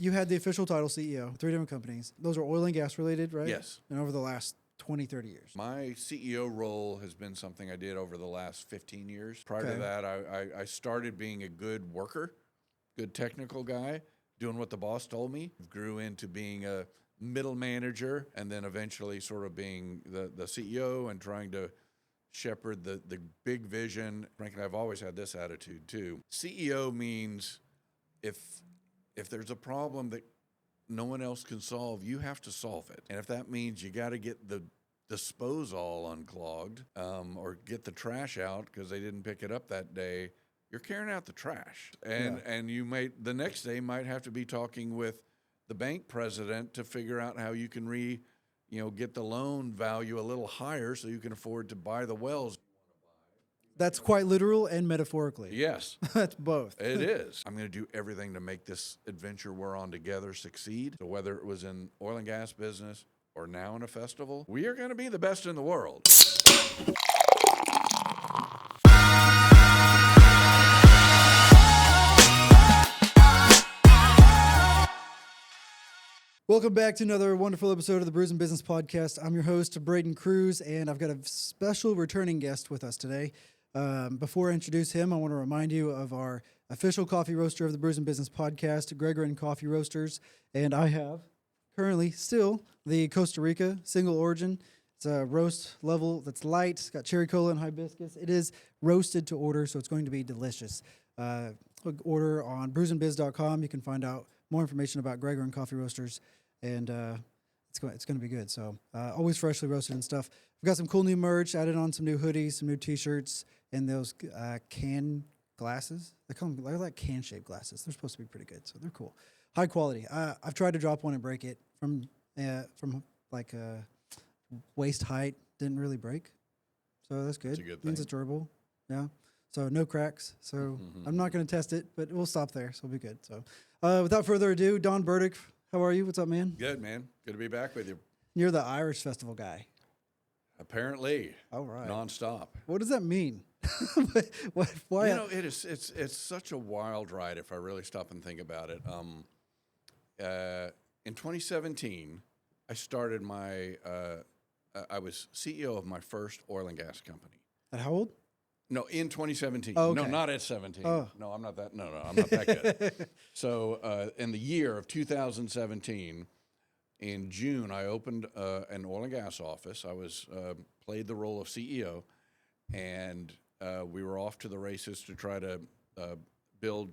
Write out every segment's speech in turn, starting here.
You had the official title CEO, 3 different companies. Those are oil and gas related, right? Yes. And over the last 20, 30 years. My CEO role has been something I did over the last 15 years. Prior to that, I started being a good worker, good technical guy, doing what the boss told me. Grew into being a middle manager, and then eventually sort of being the CEO and trying to shepherd the big vision. Frankly, I've always had this attitude too. CEO means if there's a problem that no one else can solve, you have to solve it. And if that means you got to get the disposal unclogged or get the trash out because they didn't pick it up that day, you're carrying out the trash. And you might the next day might have to be talking with the bank president to figure out how you can get the loan value a little higher so you can afford to buy the wells. That's quite literal and metaphorically. Yes. That's both. It is. I'm going to do everything to make this adventure we're on together succeed. So whether it was in oil and gas business or now in a festival, we are going to be the best in the world. Welcome back to another wonderful episode of the Bruising Business Podcast. I'm your host, Braedon Kruse, and I've got a special returning guest with us today. Before I introduce him, I want to remind you of our official coffee roaster of the Bruising Business Podcast, Braedon Coffee Roasters, and I have currently still the Costa Rica single origin. It's a roast level that's light. It's got cherry cola and hibiscus. It is roasted to order, so it's going to be delicious. Order on bruisingbiz.com. You can find out more information about Braedon Coffee Roasters, and it's going to be good. So always freshly roasted and stuff. We've got some cool new merch, added on some new hoodies, some new T-shirts, and those can glasses. They're like can-shaped glasses. They're supposed to be pretty good, so they're cool. High quality. I've tried to drop one and break it from like waist height. Didn't really break, so that's good. That's a good Means thing. it's durable. Yeah. So no cracks. So I'm not going to test it, but we'll stop there. So we'll be good. So without further ado, Don Burdick, how are you? What's up, man? Good, man. Good to be back with you. You're the Irish Festival guy. Apparently. All right. Nonstop. What does that mean? Why? It's such a wild ride if I really stop and think about it. In 2017, I started I was CEO of my first oil and gas company. At how old? No, in 2017. Oh, okay. No, not at 17. Oh. No, I'm not that. No, I'm not that good. So in the year of 2017, in June, I opened an oil and gas office. I played the role of CEO, and we were off to the races to try to build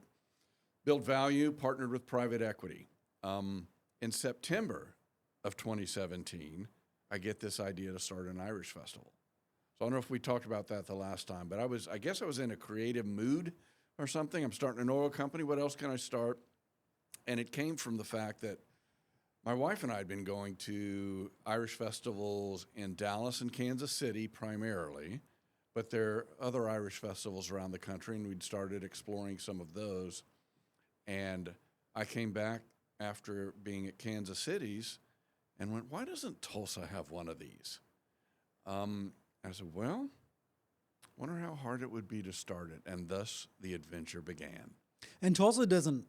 value, partnered with private equity. In September of 2017, I get this idea to start an Irish festival. So I don't know if we talked about that the last time, but I guess I was in a creative mood or something. I'm starting an oil company. What else can I start? And it came from the fact that my wife and I had been going to Irish festivals in Dallas and Kansas City primarily, but there are other Irish festivals around the country, and we'd started exploring some of those. And I came back after being at Kansas City's and went, why doesn't Tulsa have one of these? I said, well, wonder how hard it would be to start it. And thus the adventure began. And Tulsa doesn't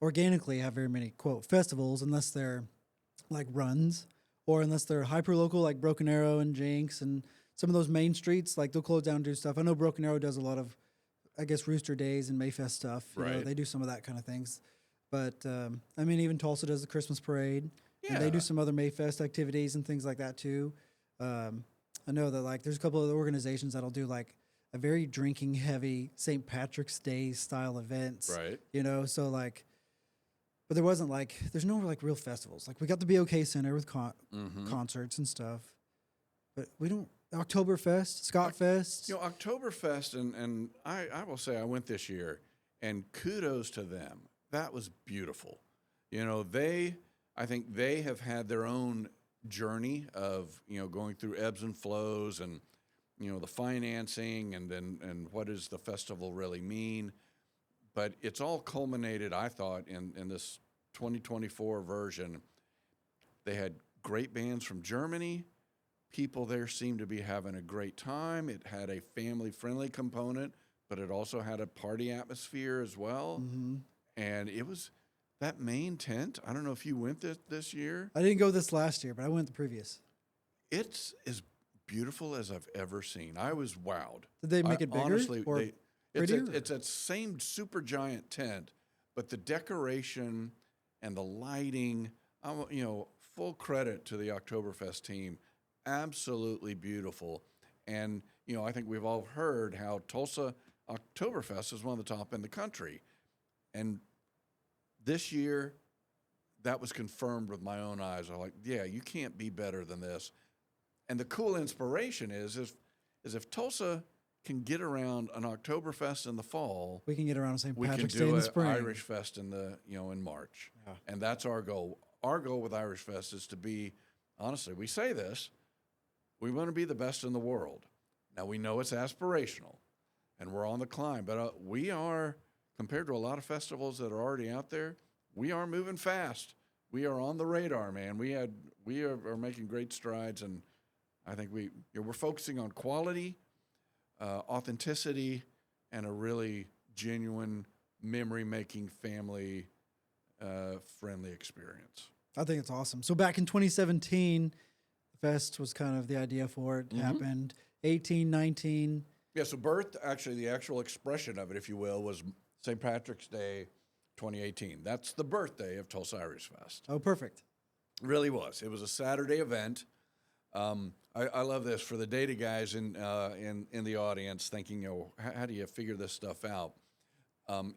organically have very many, quote, festivals unless they're like runs or unless they're hyper-local like Broken Arrow and Jinx and some of those main streets. Like they'll close down and do stuff. I know Broken Arrow does a lot of, I guess, Rooster Days and Mayfest stuff. You know, they do some of that kind of things. But, I mean, even Tulsa does the Christmas parade. Yeah. And they do some other Mayfest activities and things like that, too. I know that, like, there's a couple of organizations that'll do, like, a very drinking-heavy St. Patrick's Day style events. Right. You know, so, like, but there wasn't, like, there's no, like, real festivals. Like, we got the BOK Center with concerts and stuff. But we don't, Oktoberfest, Scottfest. You know, Oktoberfest, and I will say I went this year, and kudos to them. That was beautiful. You know, I think they have had their own journey of, you know, going through ebbs and flows and, you know, the financing and what does the festival really mean. But it's all culminated, I thought, in this 2024 version. They had great bands from Germany. People there seemed to be having a great time. It had a family-friendly component, but it also had a party atmosphere as well. Mm-hmm. And it was that main tent, I don't know if you went this year. I didn't go this last year, but I went the previous. It's as beautiful as I've ever seen. I was wowed. Did they make it bigger Honestly, or it's that same super giant tent, but the decoration and the lighting, full credit to the Oktoberfest team. Absolutely beautiful. And, I think we've all heard how Tulsa Oktoberfest is one of the top in the country. And this year, that was confirmed with my own eyes. I'm like, yeah, you can't be better than this. And the cool inspiration is if Tulsa can get around an Oktoberfest in the fall, we can get around St. we Patrick's can Day in do the an spring. Irish Fest in March. Yeah. And that's our goal. Our goal with Irish Fest is to be, honestly, we say this, we want to be the best in the world. Now, we know it's aspirational, and we're on the climb, but we are, compared to a lot of festivals that are already out there, we are moving fast. We are on the radar, man. We are making great strides, and I think we're focusing on quality, authenticity, and a really genuine, memory-making, family-friendly experience. I think it's awesome. So back in 2017, the fest was kind of the idea for it. Happened 18, 19. Yeah, so actually, the actual expression of it, if you will, was St. Patrick's Day 2018. That's the birthday of Tulsa Irish Fest. Oh, perfect. It really was. It was a Saturday event. I love this for the data guys in the audience thinking, how do you figure this stuff out?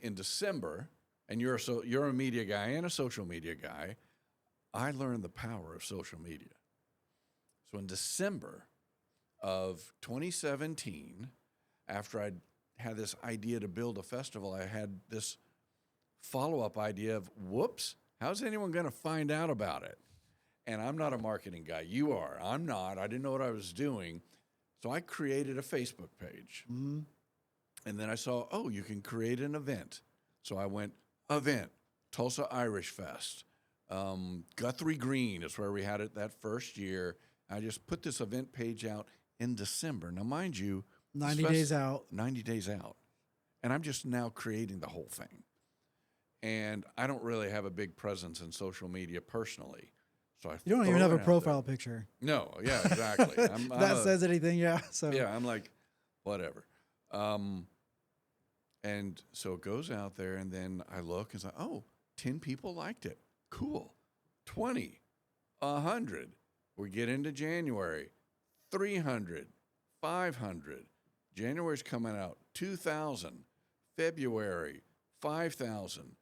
In December, and you're a media guy and a social media guy, I learned the power of social media. So in December of 2017, after I'd had this idea to build a festival, I had this follow-up idea of, whoops, how's anyone going to find out about it? And I'm not a marketing guy. You are. I'm not. I didn't know what I was doing. So I created a Facebook page. Mm-hmm. And then I saw, you can create an event. So I went, event, Tulsa Irish Fest. Guthrie Green is where we had it that first year. I just put this event page out in December. Now, mind you, 90 days out. 90 days out. And I'm just now creating the whole thing. And I don't really have a big presence in social media personally. So you don't even have a profile picture. No, yeah, exactly. That says anything, yeah. So yeah, I'm like, whatever. And so it goes out there, and then I look and say, 10 people liked it. Cool. 20, 100. We get into January, 300, 500. January's coming out, 2,000. February, 5,000.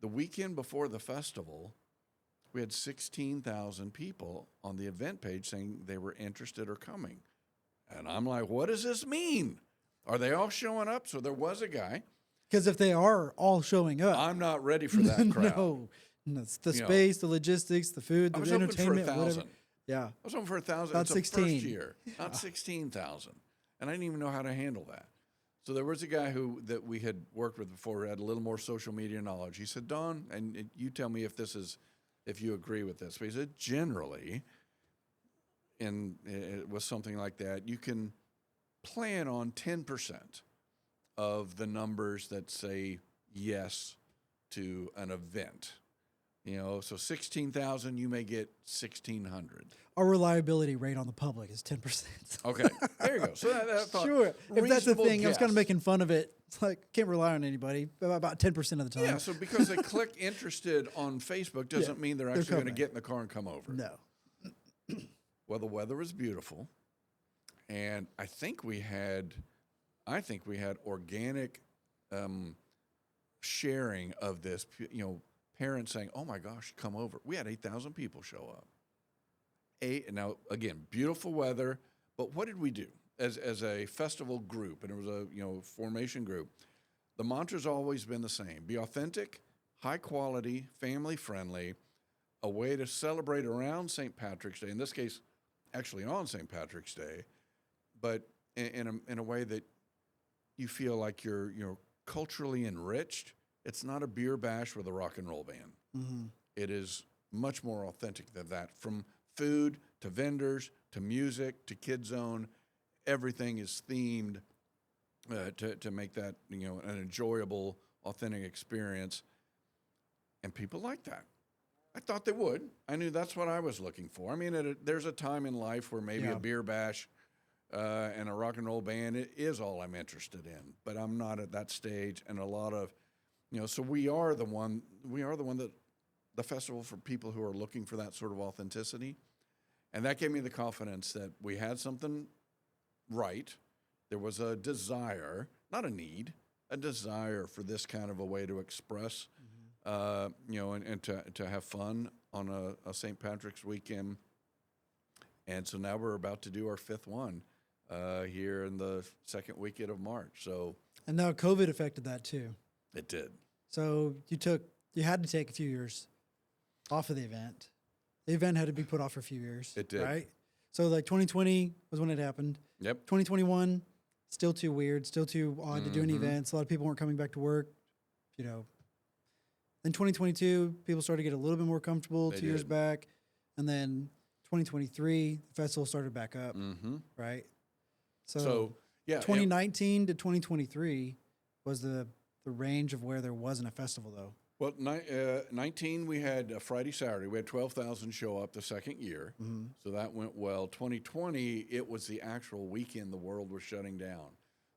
The weekend before the festival, we had 16,000 people on the event page saying they were interested or coming. And I'm like, what does this mean? Are they all showing up? So there was a guy. Because if they are all showing up. I'm not ready for that crowd. No. It's the space, the logistics, the food, the entertainment, for 1,000. whatever. Yeah. I was hoping for 1,000. Not it's 16. The first year, not 16,000. And I didn't even know how to handle that. So there was a guy that we had worked with before who had a little more social media knowledge. He said, Don, and you tell me if you agree with this. But he said, generally, with something like that, you can plan on 10% of the numbers that say yes to an event. So 16,000, you may get 1,600. Our reliability rate on the public is 10%. Okay, there you go. So that sure. If that's the thing, guess. I was kind of making fun of it. It's like, can't rely on anybody about 10% of the time. Yeah, so because they click interested on Facebook doesn't mean they're actually going to get in the car and come over. No. Well, the weather was beautiful, and I think we had organic sharing of this, parents saying, oh my gosh, come over. We had 8,000 people show up. Now, again, beautiful weather, but what did we do as a festival group? And it was a formation group. The mantra's always been the same: be authentic, high quality, family friendly, a way to celebrate around St. Patrick's Day. In this case, actually on St. Patrick's Day, but in a way that you feel like you're culturally enriched. It's not a beer bash with a rock and roll band. Mm-hmm. It is much more authentic than that. From food to vendors to music to Kid Zone, everything is themed to make that an enjoyable, authentic experience. And people like that. I thought they would. I knew that's what I was looking for. I mean, there's a time in life where maybe a beer bash and a rock and roll band is all I'm interested in, but I'm not at that stage. And a lot of, so we are the one that the festival for people who are looking for that sort of authenticity. And that gave me the confidence that we had something right. There was a desire, not a need, a desire for this kind of a way to express, and to have fun on a St. Patrick's weekend. And so now we're about to do our fifth one here in the second weekend of March. So, and now COVID affected that too. It did. So you had to take a few years off of the event. The event had to be put off for a few years. It did. Right? So like 2020 was when it happened. Yep. 2021, still too weird, still too odd to do any events. A lot of people weren't coming back to work, Then 2022, people started to get a little bit more comfortable 2 years back. And then 2023, the festival started back up, right? So 2019 to 2023 was the range of where there wasn't a festival, though. Well, 19, we had Friday, Saturday. We had 12,000 show up the second year. So that went well. 2020, it was the actual weekend the world was shutting down.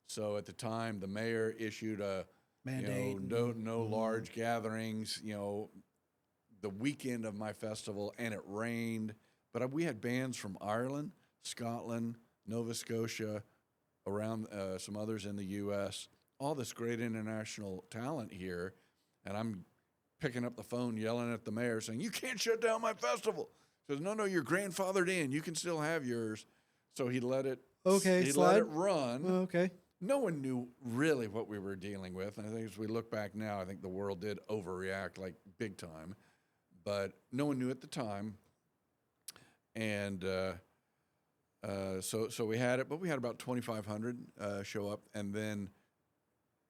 So at the time, the mayor issued a mandate. No large gatherings, the weekend of my festival, and it rained. But we had bands from Ireland, Scotland, Nova Scotia, around some others in the U.S., all this great international talent here. And I'm picking up the phone, yelling at the mayor, saying, "You can't shut down my festival." He says, "No, you're grandfathered in. You can still have yours." So he let it. He let it run. Oh, okay. No one knew really what we were dealing with. And I think as we look back now, I think the world did overreact like big time. But no one knew at the time. And so we had it, but we had about 2,500 show up. And then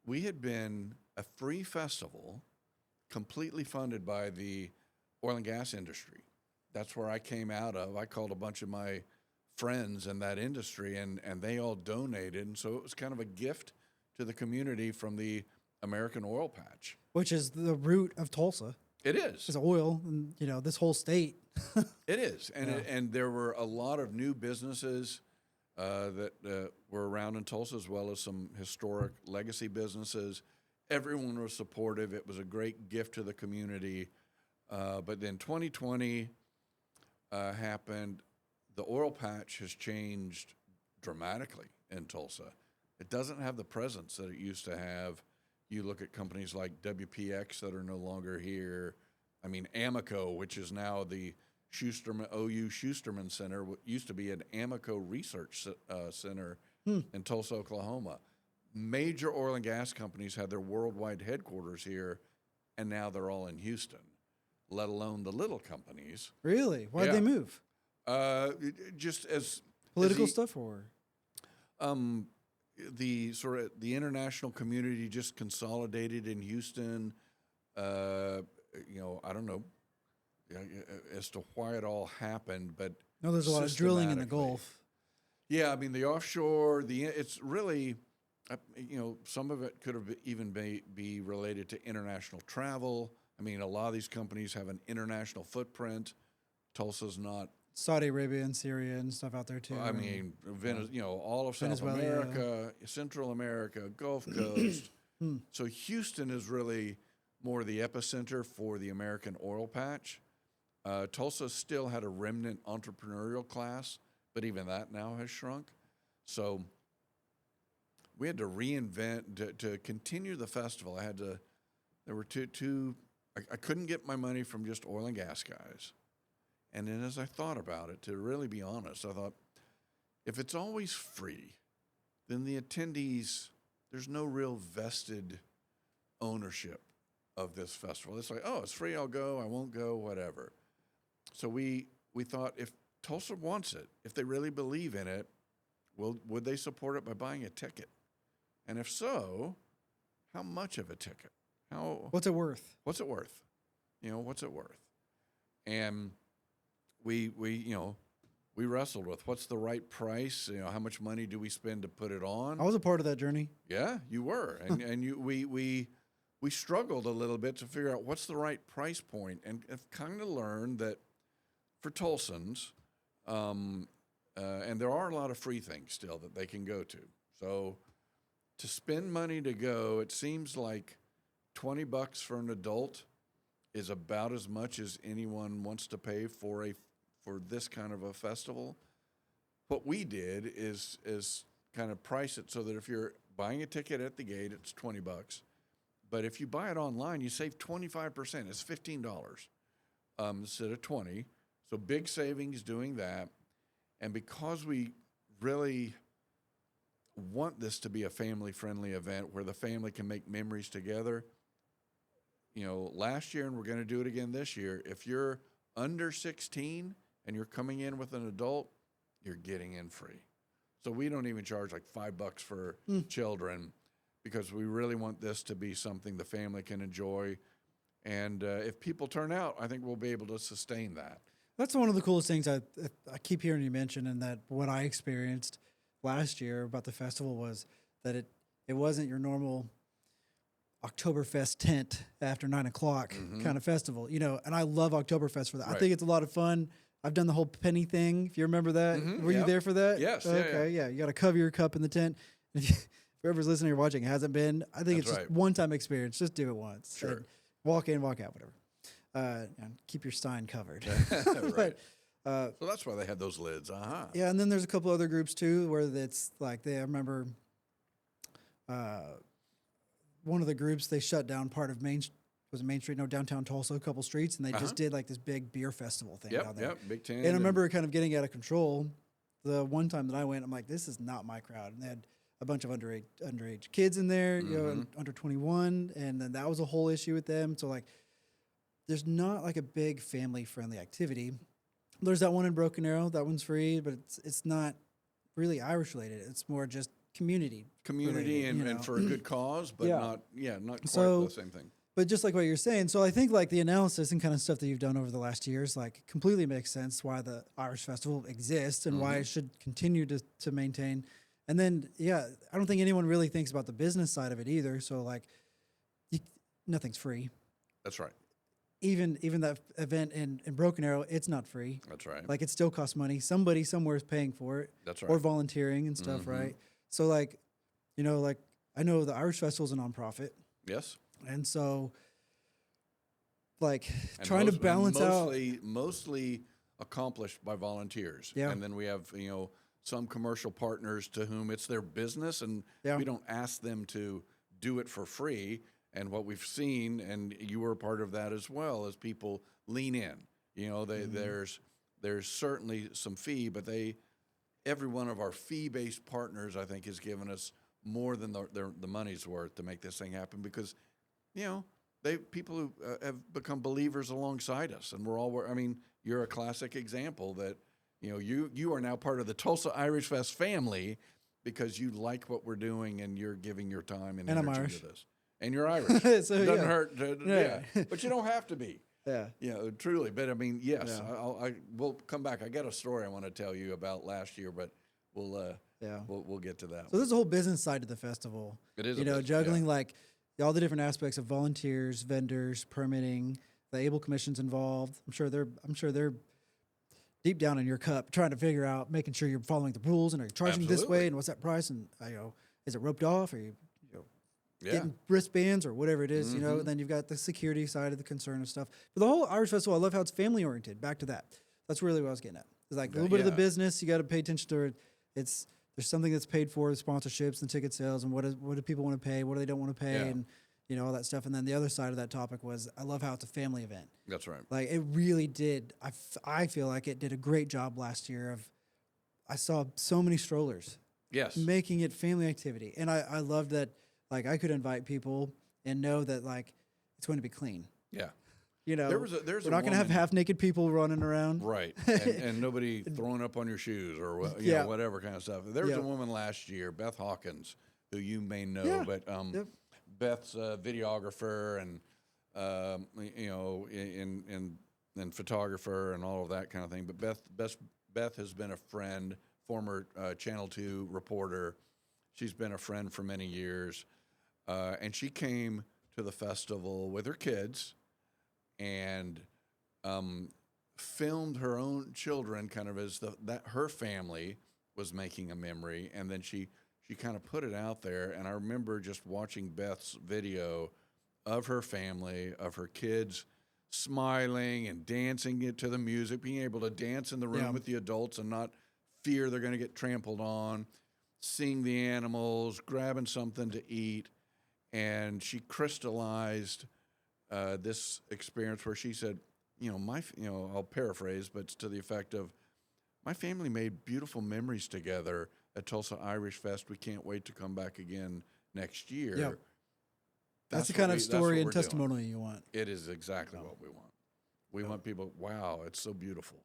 we had been a free festival completely funded by the oil and gas industry. That's where I came out of. I called a bunch of my friends in that industry, and they all donated. And so it was kind of a gift to the community from the American oil patch. Which is the root of Tulsa. It is. It's oil, and, this whole state. It is. And, and there were a lot of new businesses that were around in Tulsa, as well as some historic legacy businesses. Everyone was supportive. It was a great gift to the community. But then 2020 happened. The oil patch has changed dramatically in Tulsa. It doesn't have the presence that it used to have. You look at companies like WPX that are no longer here. I mean, Amoco, which is now the OU Schusterman Center, what used to be an Amoco Research Center in Tulsa, Oklahoma. Major oil and gas companies had their worldwide headquarters here, and now they're all in Houston, let alone the little companies. Really? Why'd they move? Just as political stuff, or the international community just consolidated in Houston. I don't know as to why it all happened, but no, there's a lot of drilling in the Gulf. Yeah, I mean the offshore. It's really, some of it could have even be related to international travel. I mean, a lot of these companies have an international footprint. Tulsa's not. Saudi Arabia and Syria and stuff out there too. I mean, all of South America, Central America, Gulf Coast. So Houston is really more the epicenter for the American oil patch. Tulsa still had a remnant entrepreneurial class, but even that now has shrunk. So we had to reinvent to continue the festival. There were I couldn't get my money from just oil and gas guys. And then as I thought about it, to really be honest, I thought, if it's always free, then the attendees, there's no real vested ownership of this festival. It's like, oh, it's free, I'll go, I won't go, whatever. So we thought, if Tulsa wants it, if they really believe in it, would they support it by buying a ticket? And if so, how much of a ticket? What's it worth? What's it worth? What's it worth? And we wrestled with what's the right price. How much money do we spend to put it on? I was a part of that journey. Yeah, you were, and we we struggled a little bit to figure out what's the right price point, and have kind of learned that for Tulsans, and there are a lot of free things still that they can go to. So to spend money to go, it seems like $20 for an adult is about as much as anyone wants to pay for this kind of a festival. What we did is kind of price it so that if you're buying a ticket at the gate, it's $20. But if you buy it online, you save 25%. It's $15 instead of $20. So big savings doing that. And because we really want this to be a family-friendly event where the family can make memories together, last year, and we're going to do it again this year, if you're under 16 and you're coming in with an adult, you're getting in free. So we don't even charge like $5 for children, because we really want this to be something the family can enjoy. And if people turn out, I think we'll be able to sustain that. That's one of the coolest things I keep hearing you mention, and that what I experienced last year about the festival was that it wasn't your normal Oktoberfest tent after 9 o'clock kind of festival, and I love Oktoberfest for that. Right. I think it's a lot of fun. I've done the whole penny thing. If you remember that, were you there for that? Yes. Okay. Yeah. You got to cover your cup in the tent. If whoever's listening or watching hasn't been, I think it's just one-time experience. Just do it once. Sure. Walk in, walk out, whatever. And keep your stein covered. Right. So that's why they had those lids. Yeah, and then there's a couple other groups too where it's like I remember one of the groups, they shut down part of Main Street, downtown Tulsa, a couple streets, and they just did like this big beer festival thing down there. Yep, Big Ten. And I remember it kind of getting out of control. The one time that I went, I'm like, this is not my crowd. And they had a bunch of underage kids in there, under 21, and then that was a whole issue with them. So like, there's not like a big family-friendly activity. There's that one in Broken Arrow. That one's free, but it's not really Irish related. It's more just community related, and for a good cause, but not quite the same thing. But just like what you're saying, so I think like the analysis and kind of stuff that you've done over the last years, like completely makes sense why the Irish Festival exists and why it should continue to maintain. And then, I don't think anyone really thinks about the business side of it either. So like, nothing's free. That's right. Even that event in Broken Arrow, it's not free. That's right. Like, it still costs money. Somebody somewhere is paying for it. That's right. Or volunteering and stuff, right? So like, I know the Irish Festival is a nonprofit. Yes. And so, like, trying to balance out. Mostly accomplished by volunteers. Yeah. And then we have, some commercial partners to whom it's their business, and we don't ask them to do it for free. And what we've seen, and you were a part of that as well, is people lean in. There's certainly some fee, but every one of our fee-based partners, I think, has given us more than the money's worth to make this thing happen, because, people who have become believers alongside us, and we're all. I mean, you're a classic example that you are now part of the Tulsa Irish Fest family because you like what we're doing and you're giving your time and energy to this. And you're Irish. So, it doesn't hurt. But you don't have to be. Truly. But I mean, yes, we'll come back. I got a story I want to tell you about last year, but we'll get to that. So there's a whole business side to the festival. It is, juggling like all the different aspects of volunteers, vendors, permitting, the able commissions involved. I'm sure they're deep down in your cup trying to figure out, making sure you're following the rules and are you charging this way and what's that price, and is it roped off, or getting wristbands or whatever it is, and then you've got the security side of the concern of stuff. But the whole Irish Festival, I love how it's family oriented. Back to that. That's really what I was getting at. It's like a little bit of the business, you got to pay attention to it. There's something that's paid for, the sponsorships and ticket sales, and what do people want to pay, what do they don't want to pay, and all that stuff. And then the other side of that topic was, I love how it's a family event. That's right. Like, it really did. I feel like it did a great job last year I saw so many strollers. Yes. Making it family activity. And I loved that, like, I could invite people and know that, like, it's going to be clean. Yeah. We're not going to have half-naked people running around. Right. And nobody throwing up on your shoes or whatever kind of stuff. There was a woman last year, Beth Hawkins, who you may know, but Beth's a videographer and and photographer and all of that kind of thing. But Beth has been a friend, former Channel 2 reporter. She's been a friend for many years, and she came to the festival with her kids and filmed her own children kind of as that her family was making a memory, and then she kind of put it out there. And I remember just watching Beth's video of her family, of her kids smiling and dancing it to the music, being able to dance in the room with the adults and not fear they're going to get trampled on, seeing the animals, grabbing something to eat. And she crystallized this experience where she said, I'll paraphrase, but it's to the effect of, my family made beautiful memories together at Tulsa Irish Fest. We can't wait to come back again next year. Yep. That's the kind of story and testimonial you want. It is exactly what we want. We want people, wow, it's so beautiful.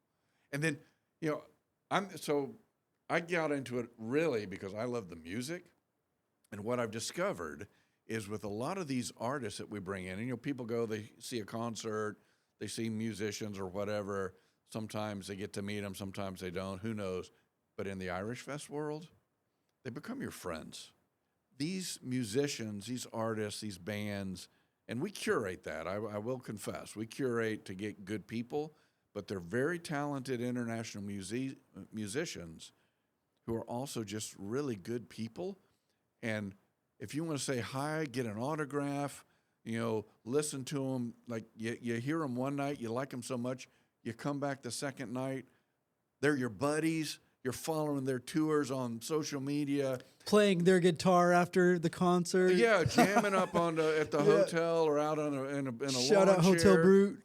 And then, I got into it really because I love the music. And what I've discovered is with a lot of these artists that we bring in, and people go, they see a concert, they see musicians or whatever. Sometimes they get to meet them, sometimes they don't, who knows. But in the Irish Fest world, they become your friends. These musicians, these artists, these bands, and we curate that, I will confess. We curate to get good people, but they're very talented international musicians who are also just really good people. And if you want to say hi, get an autograph, listen to them, like you hear them one night, you like them so much, you come back the second night, they're your buddies, you're following their tours on social media. Playing their guitar after the concert. Yeah, jamming up at the hotel or out in a Shout lawn out Hotel chair. Brute.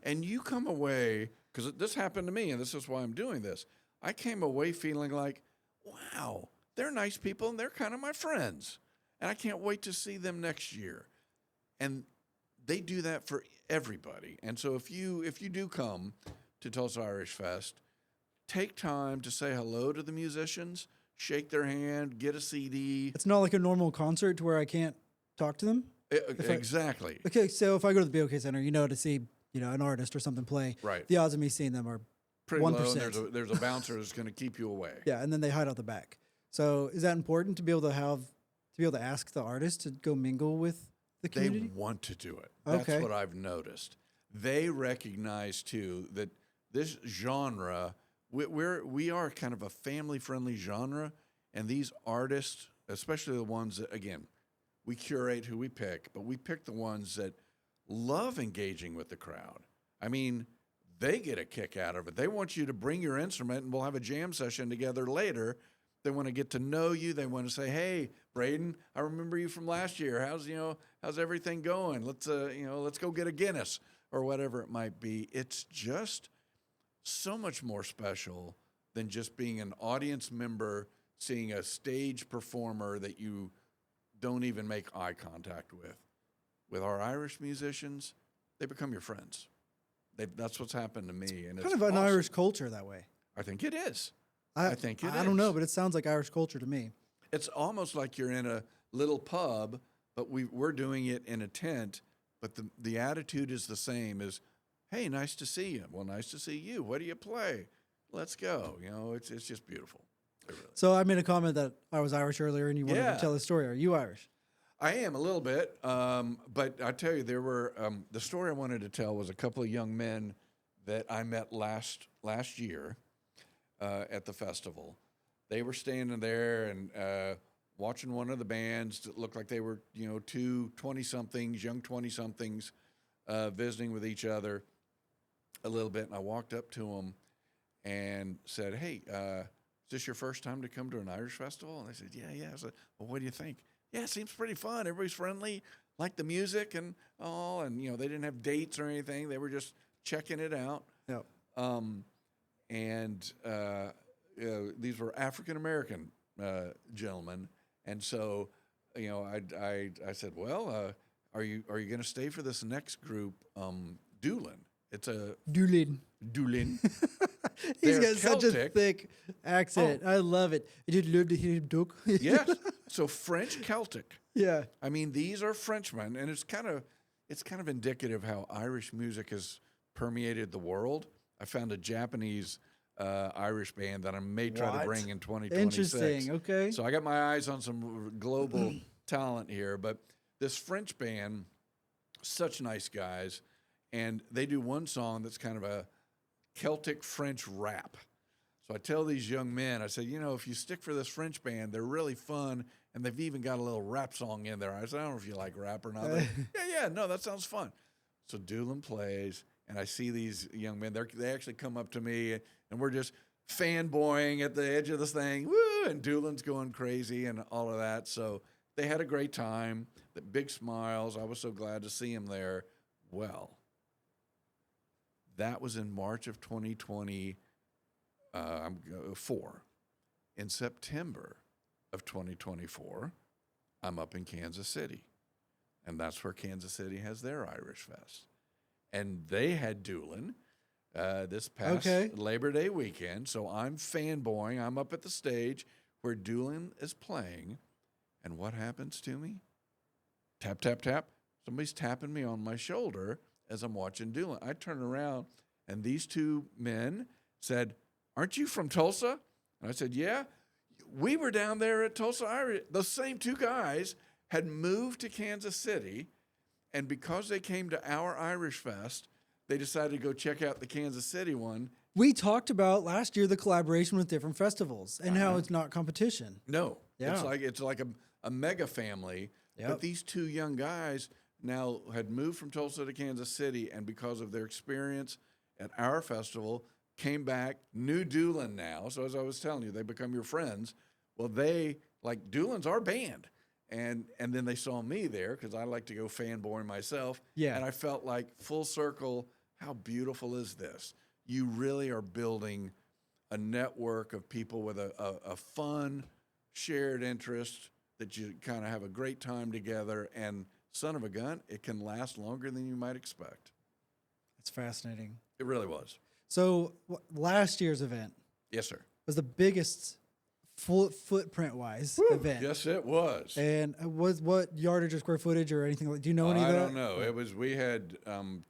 And you come away, because this happened to me, and this is why I'm doing this. I came away feeling like, wow, they're nice people, and they're kind of my friends. And I can't wait to see them next year. And they do that for everybody. And so if you do come to Tulsa Irish Fest, take time to say hello to the musicians, shake their hand, get a CD. It's not like a normal concert to where I can't talk to them. Exactly. Okay, so if I go to the BOK Center, to see an artist or something play, right, the odds of me seeing them are pretty 1%. low. And there's a bouncer that's going to keep you away. Yeah, and then they hide out the back. So is that important to be able to ask the artist to go mingle with the community? They want to do it. That's Okay. what I've noticed. They recognize too that this genre, we are kind of a family-friendly genre, and these artists, especially the ones that, again, we curate who we pick, but we pick the ones that love engaging with the crowd. I mean, they get a kick out of it. They want you to bring your instrument, and we'll have a jam session together later. They want to get to know you. They want to say, "Hey, Braedon, I remember you from last year. How's everything going? Let's go get a Guinness," or whatever it might be. It's just so much more special than just being an audience member, seeing a stage performer that you don't even make eye contact with. With our Irish musicians, they become your friends. That's what's happened to me. And Kind it's of an awesome. Irish culture that way. I think it is. I think it is. I don't know, but it sounds like Irish culture to me. It's almost like you're in a little pub, but we're doing it in a tent, but the attitude is the same as, "Hey, nice to see you." "Well, nice to see you. What do you play? Let's go." It's just beautiful. Really. So I made a comment that I was Irish earlier, and you wanted Yeah. to tell the story. Are you Irish? I am a little bit, but I tell you, there were the story I wanted to tell was a couple of young men that I met last year at the festival. They were standing there and watching one of the bands that looked like they were, two 20-somethings, young 20-somethings, visiting with each other a little bit. And I walked up to them and said, "Hey, is this your first time to come to an Irish festival?" And they said, Yeah. I said, "Well, what do you think?" "Yeah, it seems pretty fun. Everybody's friendly, like the music and all." And, they didn't have dates or anything. They were just checking it out. Yep. These were African-American gentlemen. And so, I said, "Well, are you going to stay for this next group, Doolin?" It's a Doolin. He's They're got such a Celtic. thick accent. I love it. I just love to hear him talk. Yes. So French Celtic. Yeah. I mean, these are Frenchmen, and it's kind of indicative how Irish music has permeated the world. I found a Japanese Irish band that I may try to What? bring in 2026. Interesting. Okay. So I got my eyes on some global talent here, but this French band, such nice guys, and they do one song that's kind of a Celtic French rap. So I tell these young men, I said, if you stick for this French band, they're really fun, and they've even got a little rap song in there. I said, I don't know if you like rap or not. No, that sounds fun. So Doolin plays, and I see these young men. They actually come up to me, and we're just fanboying at the edge of this thing. Woo! And Doolin's going crazy and all of that. So they had a great time. The big smiles. I was so glad to see him there. Well, that was in March of 2024. In September of 2024, I'm up in Kansas City. And that's where Kansas City has their Irish Fest. And they had Doolin this past Labor Day weekend. So I'm fanboying. I'm up at the stage where Doolin is playing. And what happens to me? Tap, tap, tap. Somebody's tapping me on my shoulder as I'm watching Doolin. I turn around, and these two men said, "Aren't you from Tulsa?" And I said, "Yeah." We were down there at Tulsa Irish. Those same two guys had moved to Kansas City, and because they came to our Irish Fest, they decided to go check out the Kansas City one. We talked about last year the collaboration with different festivals and how it's not competition. No, it's like a mega family. Yep. But these two young guys now had moved from Tulsa to Kansas City, and because of their experience at our festival, came back, knew Doolin now. So as I was telling you, they become your friends. Well, Doolin's our band. And then they saw me there because I like to go fanboy myself. Yeah. And I felt like full circle, how beautiful is this? You really are building a network of people with a fun, shared interest that you kind of have a great time together. And son of a gun, it can last longer than you might expect. It's fascinating. It really was. So last year's event Yes, sir. was the biggest footprint-wise event. Yes, it was. And was what yardage or square footage or anything like? Do you know any of that? I don't know. We had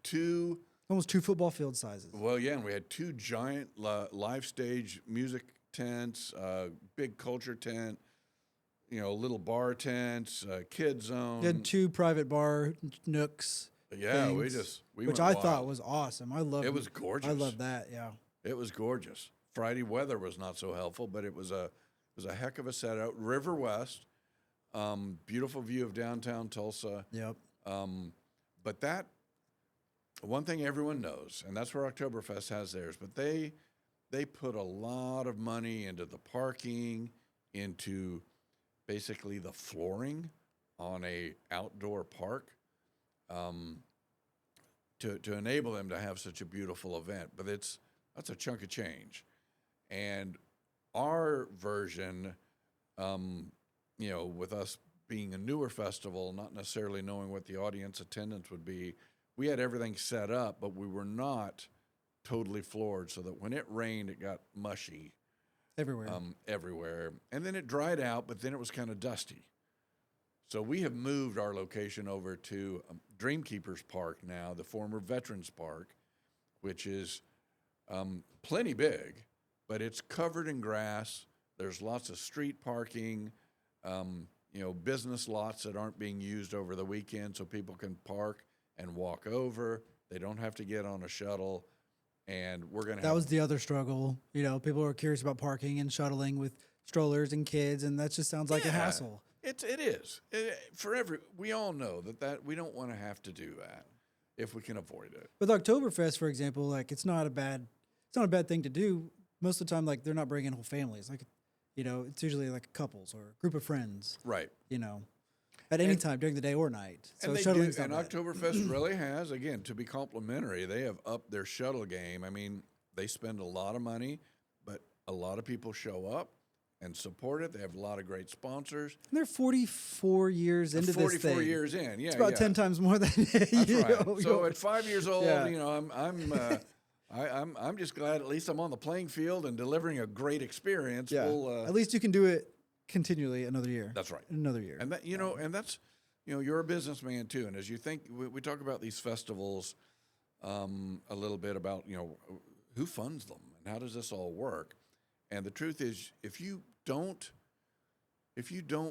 two. Almost 2 football field sizes. Well, yeah, and we had 2 giant live stage music tents, big culture tent, little bar tents, kid zone. You had 2 private bar nooks. Yeah, things, we which went I thought wild. was awesome. I loved it. It was gorgeous. I love that. Yeah, it was gorgeous. Friday weather was not so helpful, but it was a heck of a setup. River West, beautiful view of downtown Tulsa. Yep. But that one thing everyone knows, and that's where Oktoberfest has theirs. But they put a lot of money into the parking, into basically the flooring on a outdoor park. To enable them to have such a beautiful event, but that's a chunk of change, and our version, with us being a newer festival, not necessarily knowing what the audience attendance would be, we had everything set up, but we were not totally floored, so that when it rained, it got mushy everywhere, and then it dried out, but then it was kind of dusty. So we have moved our location over to Dreamkeepers Park now, the former Veterans Park, which is plenty big, but it's covered in grass. There's lots of street parking, business lots that aren't being used over the weekend, so people can park and walk over. They don't have to get on a shuttle, and we're going to. That was the other struggle. People are curious about parking and shuttling with strollers and kids, and that just sounds like a hassle. It is. We all know that we don't want to have to do that if we can avoid it. With Oktoberfest, for example, it's not a bad thing to do. Most of the time, they're not bringing whole families. It's usually like couples or a group of friends. Right. At any time during the day or night. So and shuttling's and not bad. Oktoberfest really has, again, to be complimentary, they have upped their shuttle game. I mean, they spend a lot of money, but a lot of people show up and support it. They have a lot of great sponsors. And they're 44 years into this thing. 44 years in, yeah. It's about 10 times more than That's right. So at 5 years old, Yeah. I'm just glad at least I'm on the playing field and delivering a great experience. Yeah. At least you can do it continually another year. That's right. Another year. And that and that's you're a businessman too. And as you think, we talk about these festivals a little bit about who funds them and how does this all work. And the truth is, if you don't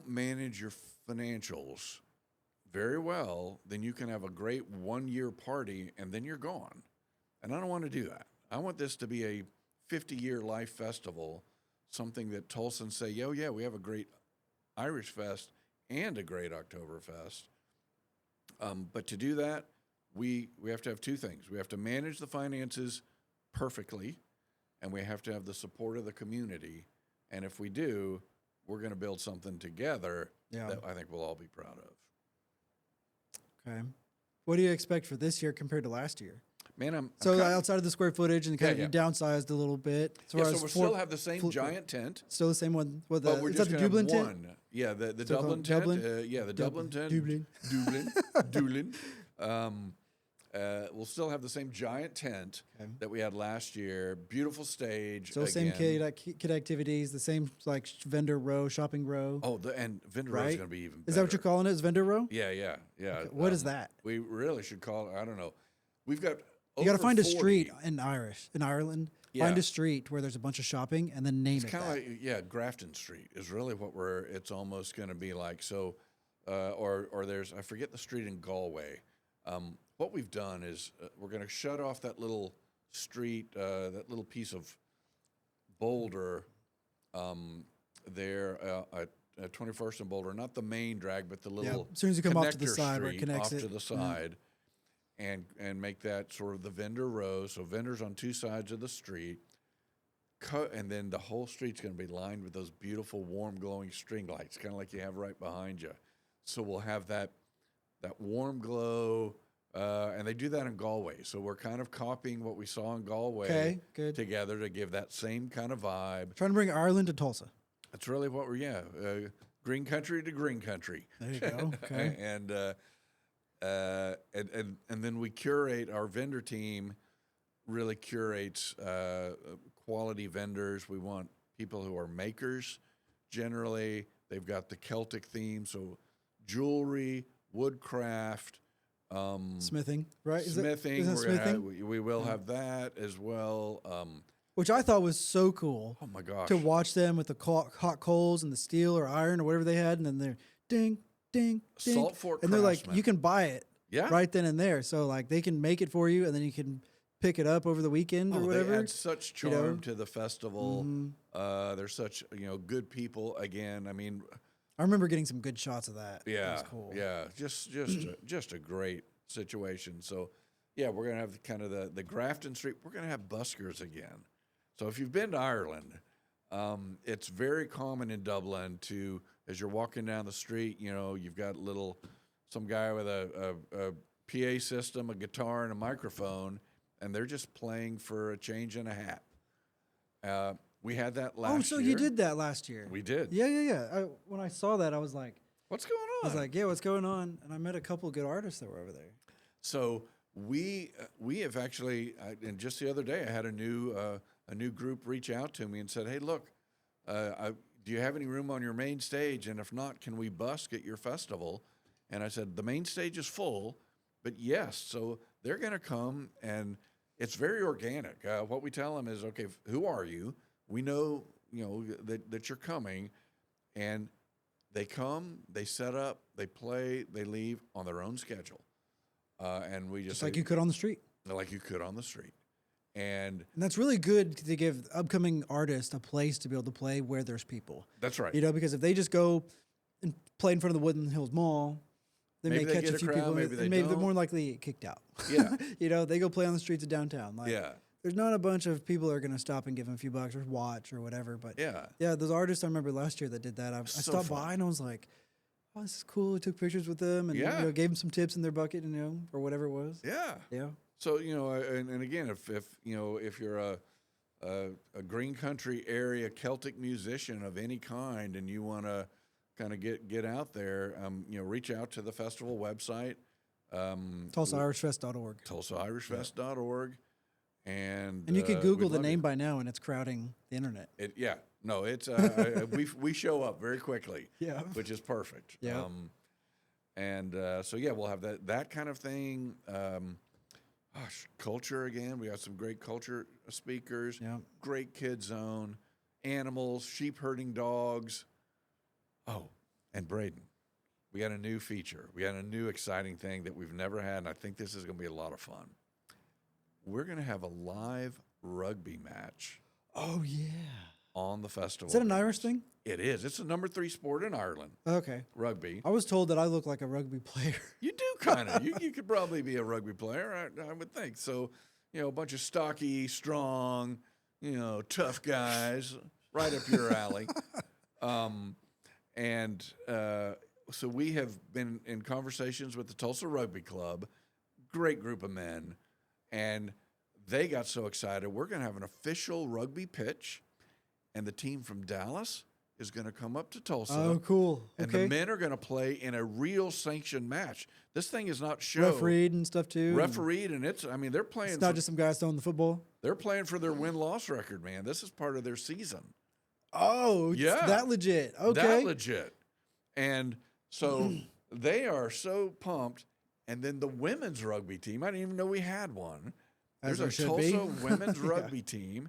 manage your financials, very well, then you can have a great 1-year party and then you're gone. And I don't want to do that. I want this to be a 50-year life festival, something that Tulsans say, yo, yeah, we have a great Irish Fest and a great Oktoberfest. But to do that, we have to have two things. We have to manage the finances perfectly, and we have to have the support of the community. And if we do, we're going to build something together that I think we'll all be proud of. Okay. What do you expect for this year compared to last year? Man, I'm outside of the square footage and kind of you downsized a little bit. So we still have the same giant tent. Still the same one. But we're just the going to Dublin have tent? one. Yeah, the Dublin tent. The Dublin tent. Dublin. We'll still have the same giant tent that we had last year. Beautiful stage. Still same kid activities, the same like vendor row, shopping row. Oh, and vendor row is going to be even better. Is that what you're calling it? Is vendor row? Yeah. Okay. What is that? We really should call it, I don't know. We've got You got to find 40. a street in Ireland. Yeah. Find a street where there's a bunch of shopping and then name it. It's kind of like, Grafton Street is really what it's almost going to be like. So, or there's, I forget the street in Galway. What we've done is we're going to shut off that little street, that little piece of boulder there at 21st and Boulder, not the main drag, but the little as soon as you come off to the side street where it connects off to the side, and make that sort of the vendor row. So vendors on two sides of the street, and then the whole street's going to be lined with those beautiful, warm, glowing string lights, kind of like you have right behind you. So we'll have that warm glow. And they do that in Galway. So we're kind of copying what we saw in Galway together to give that same kind of vibe. Trying to bring Ireland to Tulsa. That's really what green country to green country. There you go. Okay. and then we curate, our vendor team really curates quality vendors. We want people who are makers generally. They've got the Celtic theme, so jewelry, woodcraft, smithing, right? Smithing. We will have that as well. Which I thought was so cool. Oh my gosh! To watch them with the hot coals and the steel or iron or whatever they had, and then they're ding, ding, ding, Salt Fork and they're like, craftsmen. you can buy it, right then and there. So like they can make it for you, and then you can pick it up over the weekend or whatever. They add such charm to the festival. They're such good people. Again, I mean. I remember getting some good shots of that. Yeah, that was cool. Yeah, just a great situation. So, we're gonna have kind of the Grafton Street. We're gonna have buskers again. So if you've been to Ireland, it's very common in Dublin to, as you're walking down the street, you've got some guy with a PA system, a guitar, and a microphone, and they're just playing for a change and a hat. We had that last year. Oh, so you did that last year. We did. Yeah. When I saw that, I was like, what's going on? I was like, what's going on? And I met a couple of good artists that were over there. So we have actually, and just the other day, I had a new group reach out to me and said, hey, look, do you have any room on your main stage? And if not, can we busk at your festival? And I said, the main stage is full, but yes. So they're going to come, and it's very organic. What we tell them is, okay, who are you? We know, that you're coming, and they come, they set up, they play, they leave on their own schedule, and we just like you could on the street, and that's really good to give upcoming artists a place to be able to play where there's people. That's right. Because if they just go and play in front of the Woodland Hills Mall, they may catch a few people, maybe they're more likely to get kicked out. Yeah, they go play on the streets of downtown. There's not a bunch of people that are going to stop and give them a few bucks or watch or whatever. But those artists I remember last year that did that. I stopped by and I was like, oh, this is cool. I took pictures with them and gave them some tips in their bucket, or whatever it was. Yeah. So and again, if you're a green country area Celtic musician of any kind and you want to kind of get out there, reach out to the festival website, TulsaIrishFest.org. TulsaIrishFest.org. And you could Google the name by now, and it's crowding the internet. It's we show up very quickly. Which is perfect. Yeah. We'll have that kind of thing. Culture again. We got some great culture speakers. Yeah. Great kid zone. Animals, sheep herding dogs. Oh, and Braedon, we got a new feature. We got a new exciting thing that we've never had, and I think this is going to be a lot of fun. We're going to have a live rugby match. Oh, yeah. On the festival. Is that an Irish thing? It is. It's the number 3 sport in Ireland. Okay. Rugby. I was told that I look like a rugby player. You do kind of. You could probably be a rugby player, I would think. So, a bunch of stocky, strong, tough guys, right up your alley. So we have been in conversations with the Tulsa Rugby Club, great group of men, and they got so excited. We're going to have an official rugby pitch, and the team from Dallas is going to come up to Tulsa. Oh, cool. And okay. the men are going to play in a real sanctioned match. This thing is not show. Refereed and stuff too. Refereed, and they're playing. It's not just some guys throwing the football. They're playing for their win-loss record, man. This is part of their season. Oh, yeah. It's that legit. Okay. That legit. And so they are so pumped. And then the women's rugby team, I didn't even know we had one. As There's there a should Tulsa be. women's rugby team,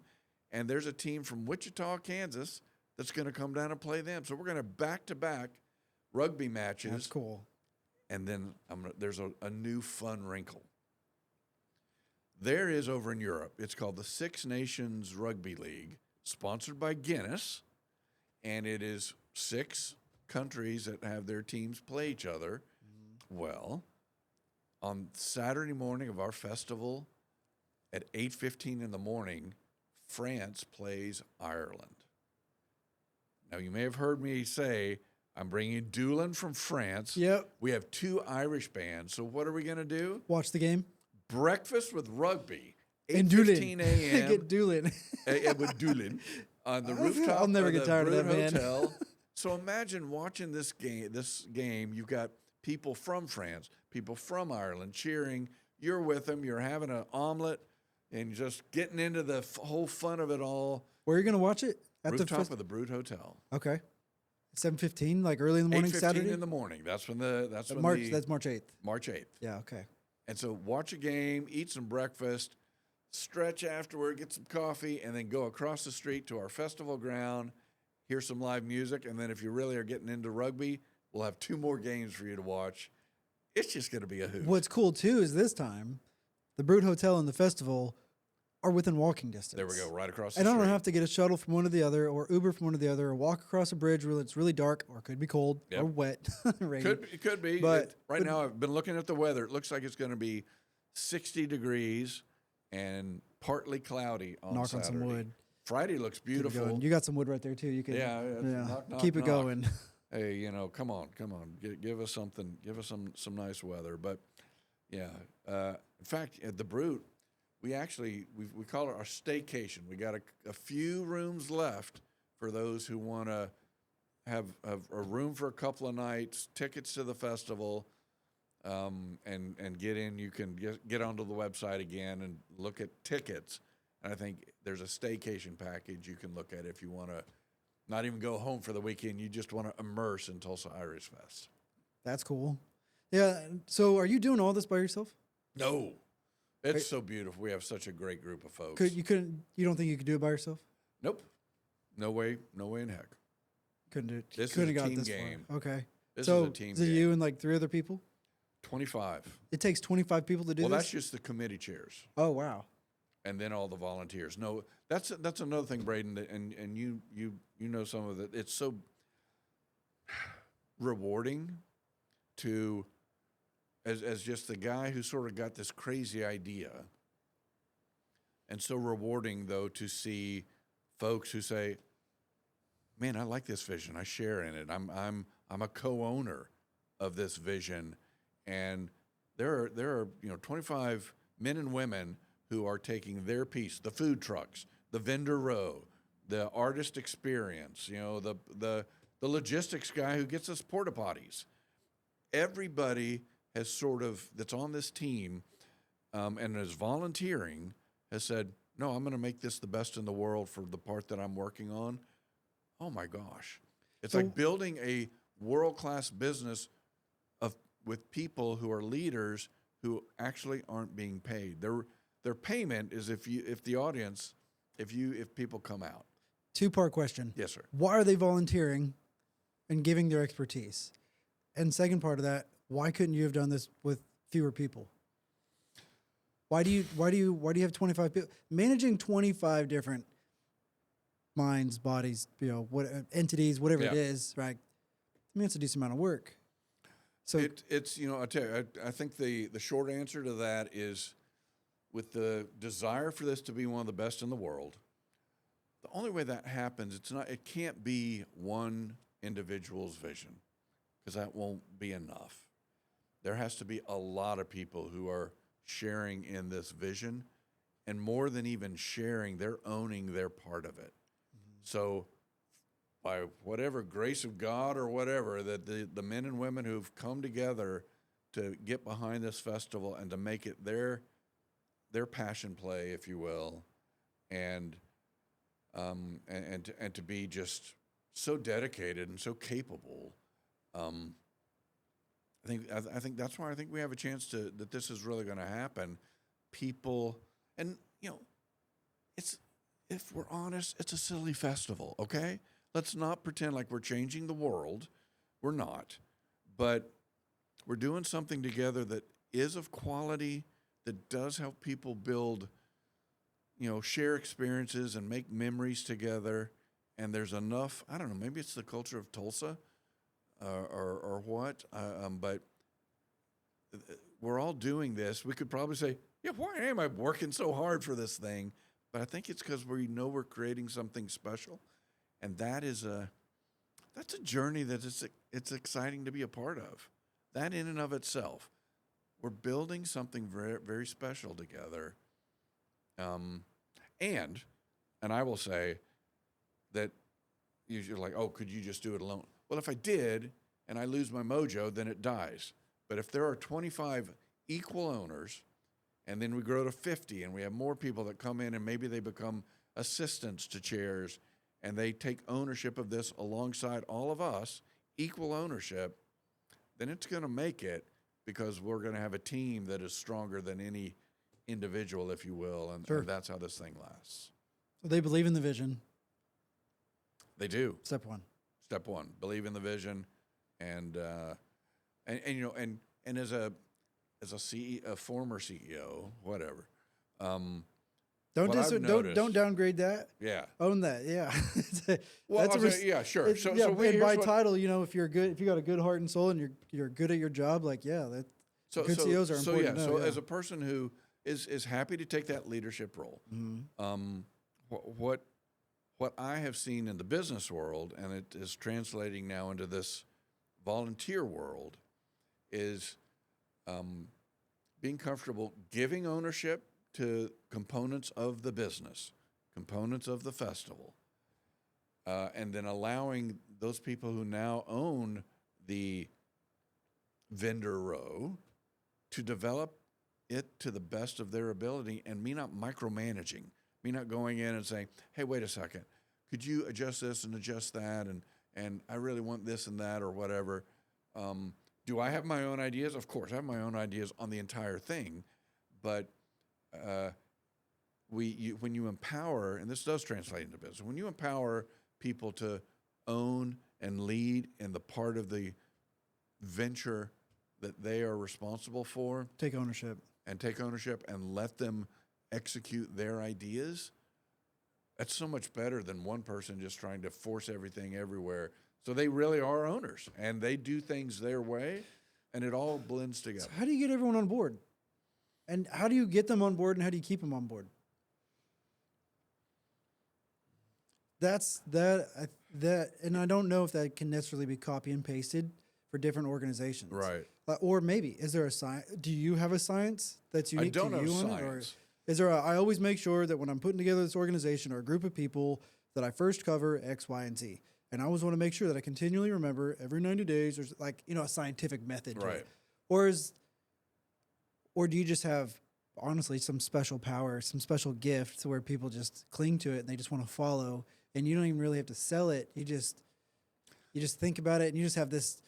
and there's a team from Wichita, Kansas, that's going to come down and play them. So we're going to back-to-back rugby matches. That's cool. And then there's a new fun wrinkle. There is over in Europe, it's called the Six Nations Rugby League, sponsored by Guinness, and it is 6 countries that have their teams play each other. Well, on Saturday morning of our festival at 8:15 in the morning, France plays Ireland. Now, you may have heard me say, I'm bringing Doolin from France. Yep. We have 2 Irish bands. So what are we going to do? Watch the game. Breakfast with rugby. And 8:15 a.m. Get Doolin. With Doolin on the rooftop I'll never of get the tired of that, Brood man. Hotel. So imagine watching this game. You've got people from France, people from Ireland cheering. You're with them. You're having an omelet and just getting into the whole fun of it all. Where are you going to watch it? At Rooftop of the Brood Hotel. Okay. 7:15, like early in the morning, 8:15 Saturday? in the morning. That's when That's March 8th. March 8th. Yeah, okay. And so watch a game, eat some breakfast, stretch afterward, get some coffee, and then go across the street to our festival ground, hear some live music, and then if you really are getting into rugby, we'll have 2 more games for you to watch. It's just going to be a hoot. What's cool, too, is this time, the Brood Hotel and the festival are within walking distance. There we go, right across the And street. I don't have to get a shuttle from one to the other or Uber from one to the other or walk across a bridge where it's really dark or could be cold or wet, rainy. It could be. But right now, I've been looking at the weather. It looks like it's going to be 60 degrees and partly cloudy on Knock Saturday. on some wood. Friday looks Keep it beautiful. going. You got some wood right there, too. You can Knock, knock, keep it knock. going. Hey, come on. Give us something. Give us some nice weather. But, yeah. In fact, at the Brute, we call it our staycation. We got a few rooms left for those who want to have a room for a couple of nights, tickets to the festival, and get in. You can get onto the website again and look at tickets. And I think there's a staycation package you can look at if you want to not even go home for the weekend. You just want to immerse in Tulsa Irish Fest. That's cool. Yeah. So are you doing all this by yourself? No. It's so beautiful. We have such a great group of folks. You don't think you could do it by yourself? Nope. No way in heck. Couldn't do it. This couldn't is a have got team this game. far. Okay. This so is a team is it game. you and like 3 other people? 25. It takes 25 people to do Well, this? that's just the committee chairs. Oh, wow. And then all the volunteers. No, that's another thing, Braedon, and you know some of it. It's so rewarding to as just the guy who sort of got this crazy idea. And so rewarding though to see folks who say, "Man, I like this vision. I share in it. I'm a co-owner of this vision." And there are 25 men and women who are taking their piece, the food trucks, the vendor row, the artist experience, the logistics guy who gets us porta potties. Everybody has that's on this team and is volunteering has said, no, I'm going to make this the best in the world for the part that I'm working on. Oh my gosh. It's like building a world-class business with people who are leaders who actually aren't being paid. Their payment is if people come out. 2-part question. Yes, sir. Why are they volunteering and giving their expertise? And second part of that, why couldn't you have done this with fewer people? Why do you have 25 people managing 25 different minds, bodies, what entities, whatever it is, right? I mean, it's a decent amount of work. So it's I tell you, I think the short answer to that is, with the desire for this to be one of the best in the world, the only way that happens, it can't be one individual's vision, because that won't be enough. There has to be a lot of people who are sharing in this vision, and more than even sharing, they're owning their part of it. Mm-hmm. So by whatever grace of God or whatever, that the men and women who've come together to get behind this festival and to make it their passion play, if you will, and to be just so dedicated and so capable. I think that's why I think we have a chance that this is really going to happen. People, and it's, if we're honest, it's a silly festival. Okay, let's not pretend like we're changing the world. We're not, but we're doing something together that is of quality, that does help people build, share experiences and make memories together. And there's enough, I don't know, maybe it's the culture of Tulsa or what, but we're all doing this. We could probably say, yeah, why am I working so hard for this thing? But I think it's because we're creating something special. And that's a journey that it's exciting to be a part of. That in and of itself. We're building something very, very special together. And I will say that you're like, oh, could you just do it alone? Well, if I did and I lose my mojo, then it dies. But if there are 25 equal owners, and then we grow to 50 and we have more people that come in and maybe they become assistants to chairs and they take ownership of this alongside all of us, equal ownership, then it's going to make it, because we're going to have a team that is stronger than any individual, if you will, and that's how this thing lasts. So they believe in the vision. They do. Step one, believe in the vision, and as a CEO, a former CEO, whatever. Don't downgrade that. Yeah. Own that. Yeah. Yeah, sure. So by title, if you got a good heart and soul and you're good at your job, good CEOs are important. As a person who is happy to take that leadership role, mm-hmm. What I have seen in the business world, and it is translating now into this volunteer world, is being comfortable giving ownership to components of the business, components of the festival, and then allowing those people who now own the vendor row to develop it to the best of their ability, and me not micromanaging, me not going in and saying, hey, wait a second, could you adjust this and adjust that, and I really want this and that or whatever. Do I have my own ideas? Of course, I have my own ideas on the entire thing, but when you empower, and this does translate into business, when you empower people to own and lead in the part of the venture that they are responsible for, take ownership and let them execute their ideas, that's so much better than one person just trying to force everything everywhere. So they really are owners, and they do things their way, and it all blends together. So how do you get everyone on board? And how do you get them on board, and how do you keep them on board? And I don't know if that can necessarily be copy and pasted for different organizations. Right. Or maybe, is there a science? Do you have a science that's unique to you? I don't have science. Is there I always make sure that when I'm putting together this organization or a group of people that I first cover X, Y, and Z. And I always want to make sure that I continually remember every 90 days there's a scientific method to it. Or do you just have, honestly, some special power, some special gift where people just cling to it and they just want to follow, and you don't even really have to sell it. You just think about it, and you just have this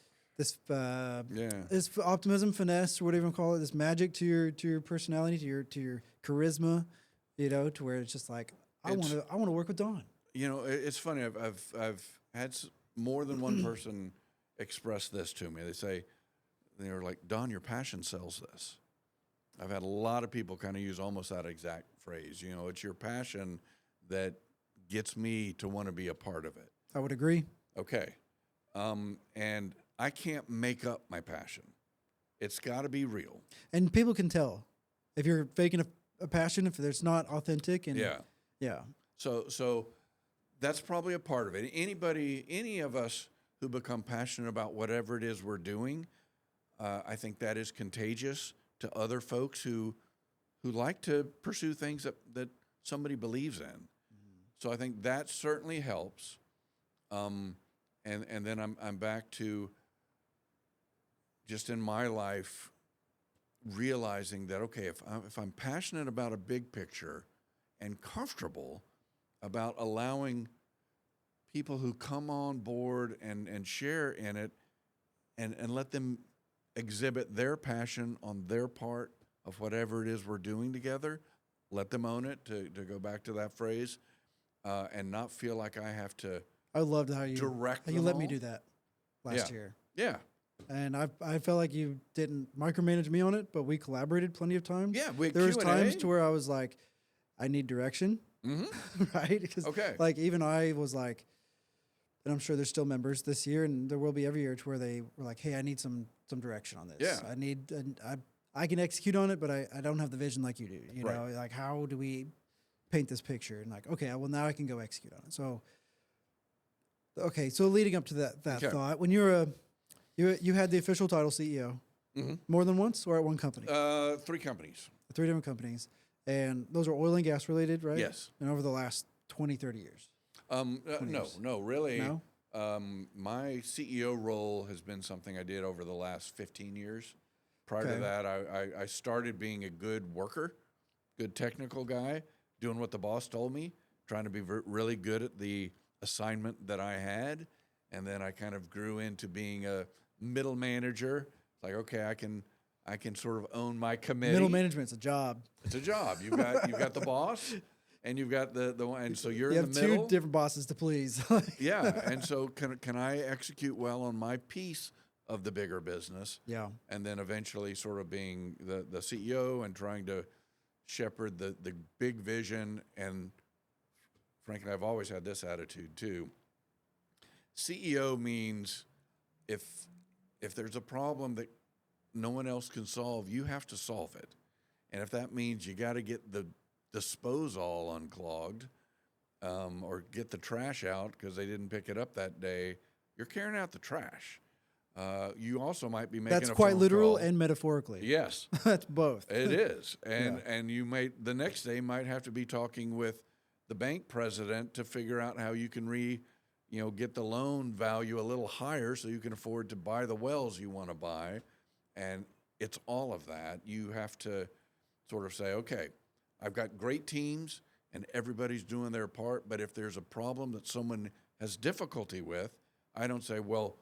optimism, finesse, or whatever you want to call it, this magic to your personality, to your charisma, to where it's just like, I want to work with Don. It's funny. I've had more than one person express this to me. They were like, Don, your passion sells this. I've had a lot of people kind of use almost that exact phrase. You know, it's your passion that gets me to want to be a part of it. I would agree. Okay. And I can't make up my passion. It's got to be real. And people can tell if you're faking a passion, if it's not authentic. And yeah. So that's probably a part of it. Any of us who become passionate about whatever it is we're doing, I think that is contagious to other folks who like to pursue things that somebody believes in. Mm-hmm. So I think that certainly helps. And then I'm back to just in my life realizing that, okay, if I'm passionate about a big picture and comfortable about allowing people who come on board and share in it and let them exhibit their passion on their part of whatever it is we're doing together, let them own it, to go back to that phrase, and not feel like I have to I loved how you let me do that last year. Yeah. And I felt like you didn't micromanage me on it, but we collaborated plenty of times. Yeah, there was times to where I was like, I need direction, right? Because like even I was like, and I'm sure there's still members this year, and there will be every year to where they were like, hey, I need some direction on this. Yeah. I can execute on it, but I don't have the vision like you do. You know, like how do we paint this picture? And like, okay, well now I can go execute on it. So, okay, so leading up to that thought, when you had the official title CEO, more than once or at one company? 3 companies. 3 different companies. And those are oil and gas related, right? Yes. And over the last 20, 30 years? No, really. No? My CEO role has been something I did over the last 15 years. Prior to that, I started being a good worker, good technical guy, doing what the boss told me, trying to be really good at the assignment that I had. And then I kind of grew into being a middle manager. It's like, okay, I can sort of own my committee. Middle management's a job. It's a job. You've got the boss, and you've got the one, and so you have in the middle. 2 different bosses to please. Yeah, and so can I execute well on my piece of the bigger business? Yeah, and then eventually sort of being the CEO and trying to shepherd the big vision. And frankly, I've always had this attitude too. CEO means if there's a problem that no one else can solve, you have to solve it. And if that means you got to get the disposal unclogged or get the trash out because they didn't pick it up that day, you're carrying out the trash. You also might be making that's quite phone literal call. And metaphorically. Yes. That's both. It is. And you the next day might have to be talking with the bank president to figure out how you can get the loan value a little higher so you can afford to buy the wells you want to buy. And it's all of that. You have to sort of say, okay, I've got great teams and everybody's doing their part, but if there's a problem that someone has difficulty with, I don't say, well,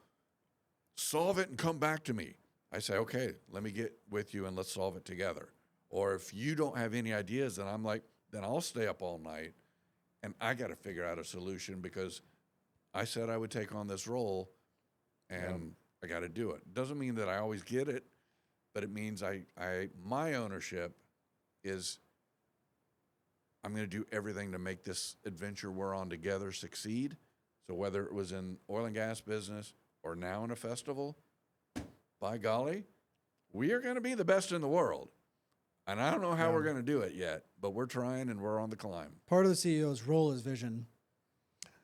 solve it and come back to me. I say, okay, let me get with you and let's solve it together. Or if you don't have any ideas, then I'm like, then I'll stay up all night and I got to figure out a solution because I said I would take on this role and I got to do it. Doesn't mean that I always get it, but it means my ownership is I'm going to do everything to make this adventure we're on together succeed. So whether it was in oil and gas business or now in a festival, by golly, we are going to be the best in the world. And I don't know how we're going to do it yet, but we're trying and we're on the climb. Part of the CEO's role is vision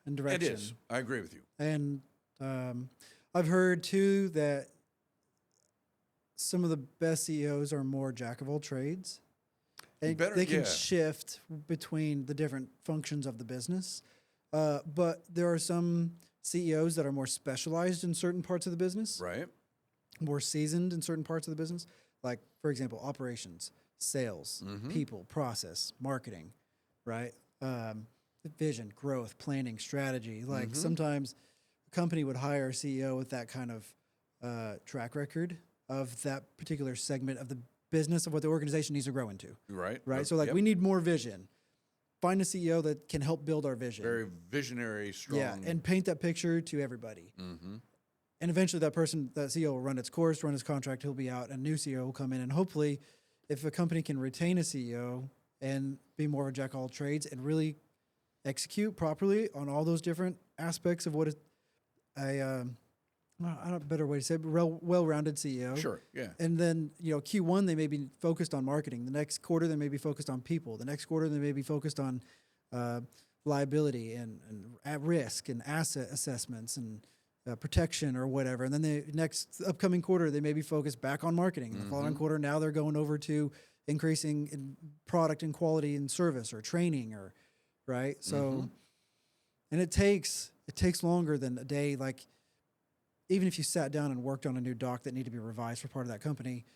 and direction. It is. I agree with you. And I've heard, too, that some of the best CEOs are more jack of all trades. And they can shift between the different functions of the business. But there are some CEOs that are more specialized in certain parts of the business. Right. More seasoned in certain parts of the business. Like, for example, operations, sales, people, process, marketing, right? Vision, growth, planning, strategy. Like sometimes a company would hire a CEO with that kind of track record of that particular segment of the business of what the organization needs to grow into. Right. Right. So like we need more vision. Find a CEO that can help build our vision. Very visionary, strong. Yeah, and paint that picture to everybody. And eventually that CEO will run its course, run its contract, he'll be out, and a new CEO will come in. And hopefully, if a company can retain a CEO and be more of a jack of all trades and really execute properly on all those different aspects of what I don't know a better way to say it, but well-rounded CEO. Sure, yeah. And then, Q1, they may be focused on marketing. The next quarter, they may be focused on people. The next quarter, they may be focused on liability and at risk and asset assessments and protection or whatever. And then the next upcoming quarter, they may be focused back on marketing. The following quarter, now they're going over to increasing in product and quality and service or training or, right? So, and it takes longer than a day. Like, even if you sat down and worked on a new doc that need to be revised for part of that company,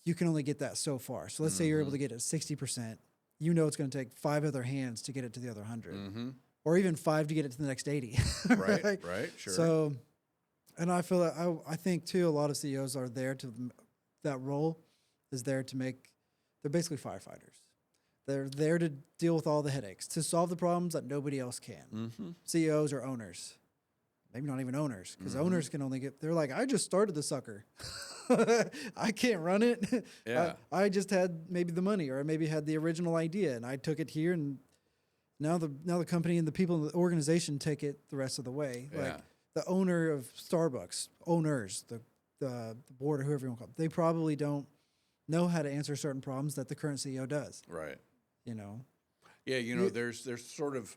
you can only get that so far. So let's say you're able to get it 60%. It's going to take 5 other hands to get it to the other 100, or even 5 to get it to the next 80. Right, sure. So, and I feel that I think too, a lot of CEOs are there that role is there to they're basically firefighters. They're there to deal with all the headaches, to solve the problems that nobody else can. CEOs are owners. Maybe not even owners, because owners can only they're like, I just started the sucker. I can't run it. Yeah. I just had maybe the money, or I maybe had the original idea, and I took it here, and now the company and the people in the organization take it the rest of the way. Yeah. Like the owner of Starbucks, owners, the board, or whoever you want to call them, they probably don't know how to answer certain problems that the current CEO does. Right. Yeah, there's sort of,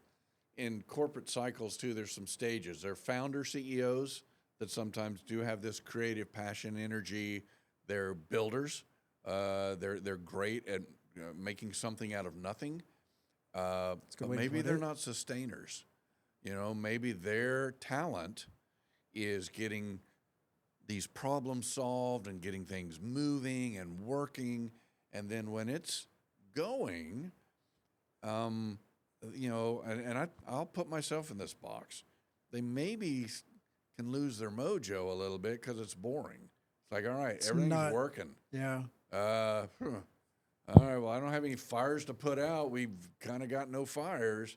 in corporate cycles too, there's some stages. There are founder CEOs that sometimes do have this creative passion, energy. They're builders. They're great at making something out of nothing. But maybe they're not sustainers. Maybe their talent is getting these problems solved and getting things moving and working. And then when it's going, I'll put myself in this box. They maybe can lose their mojo a little bit because it's boring. It's like, all right, everything's working. Yeah. All right, well, I don't have any fires to put out. We've kind of got no fires.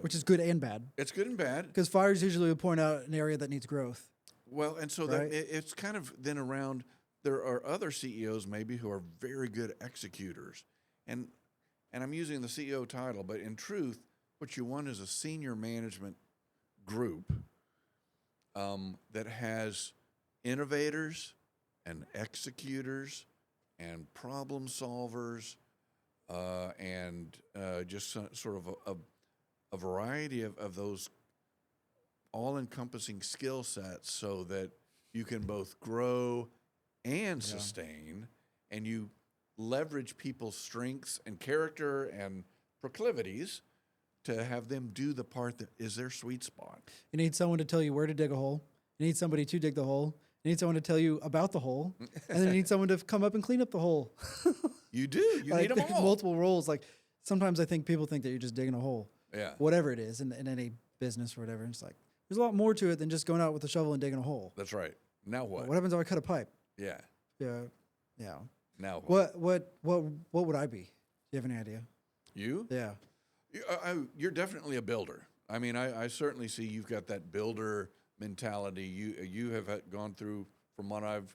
Which is good and bad. It's good and bad. Because fires usually will point out an area that needs growth. Well, and so right? It's kind of then around, there are other CEOs maybe who are very good executors. And I'm using the CEO title, but in truth, what you want is a senior management group that has innovators and executors and problem solvers and just sort of a variety of those all-encompassing skill sets, so that you can both grow and sustain, and you leverage people's strengths and character and proclivities to have them do the part that is their sweet spot. You need someone to tell you where to dig a hole. You need somebody to dig the hole. You need someone to tell you about the hole. And then you need someone to come up and clean up the hole. You do. You need them all. Multiple roles. Like, sometimes I think people think that you're just digging a hole. Yeah. Whatever it is in any business or whatever. And it's like, there's a lot more to it than just going out with a shovel and digging a hole. That's right. Now what? What happens if I cut a pipe? Yeah. Yeah. Yeah. Now what would I be? Do you have any idea? You? Yeah. You're definitely a builder. I mean, I certainly see you've got that builder mentality. You have gone through, from what I've,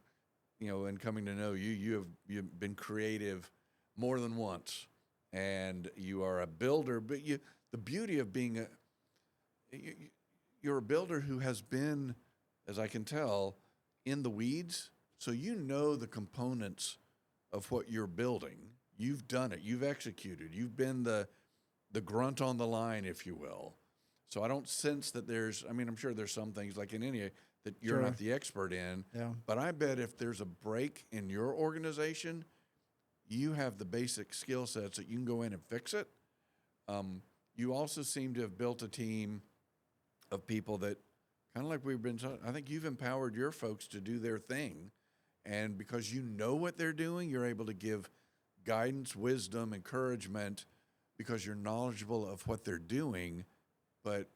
in coming to know you, you've been creative more than once, and you are a builder. But the beauty of being you're a builder who has been, as I can tell, in the weeds. So you know the components of what you're building. You've done it. You've executed. You've been the grunt on the line, if you will. So I don't sense that I'm sure there's some things, like in any, that you're not the expert in. Yeah. But I bet if there's a break in your organization, you have the basic skill sets that you can go in and fix it. You also seem to have built a team of people that, kind of like we've been talking, I think you've empowered your folks to do their thing. And because you know what they're doing, you're able to give guidance, wisdom, encouragement, because you're knowledgeable of what they're doing, but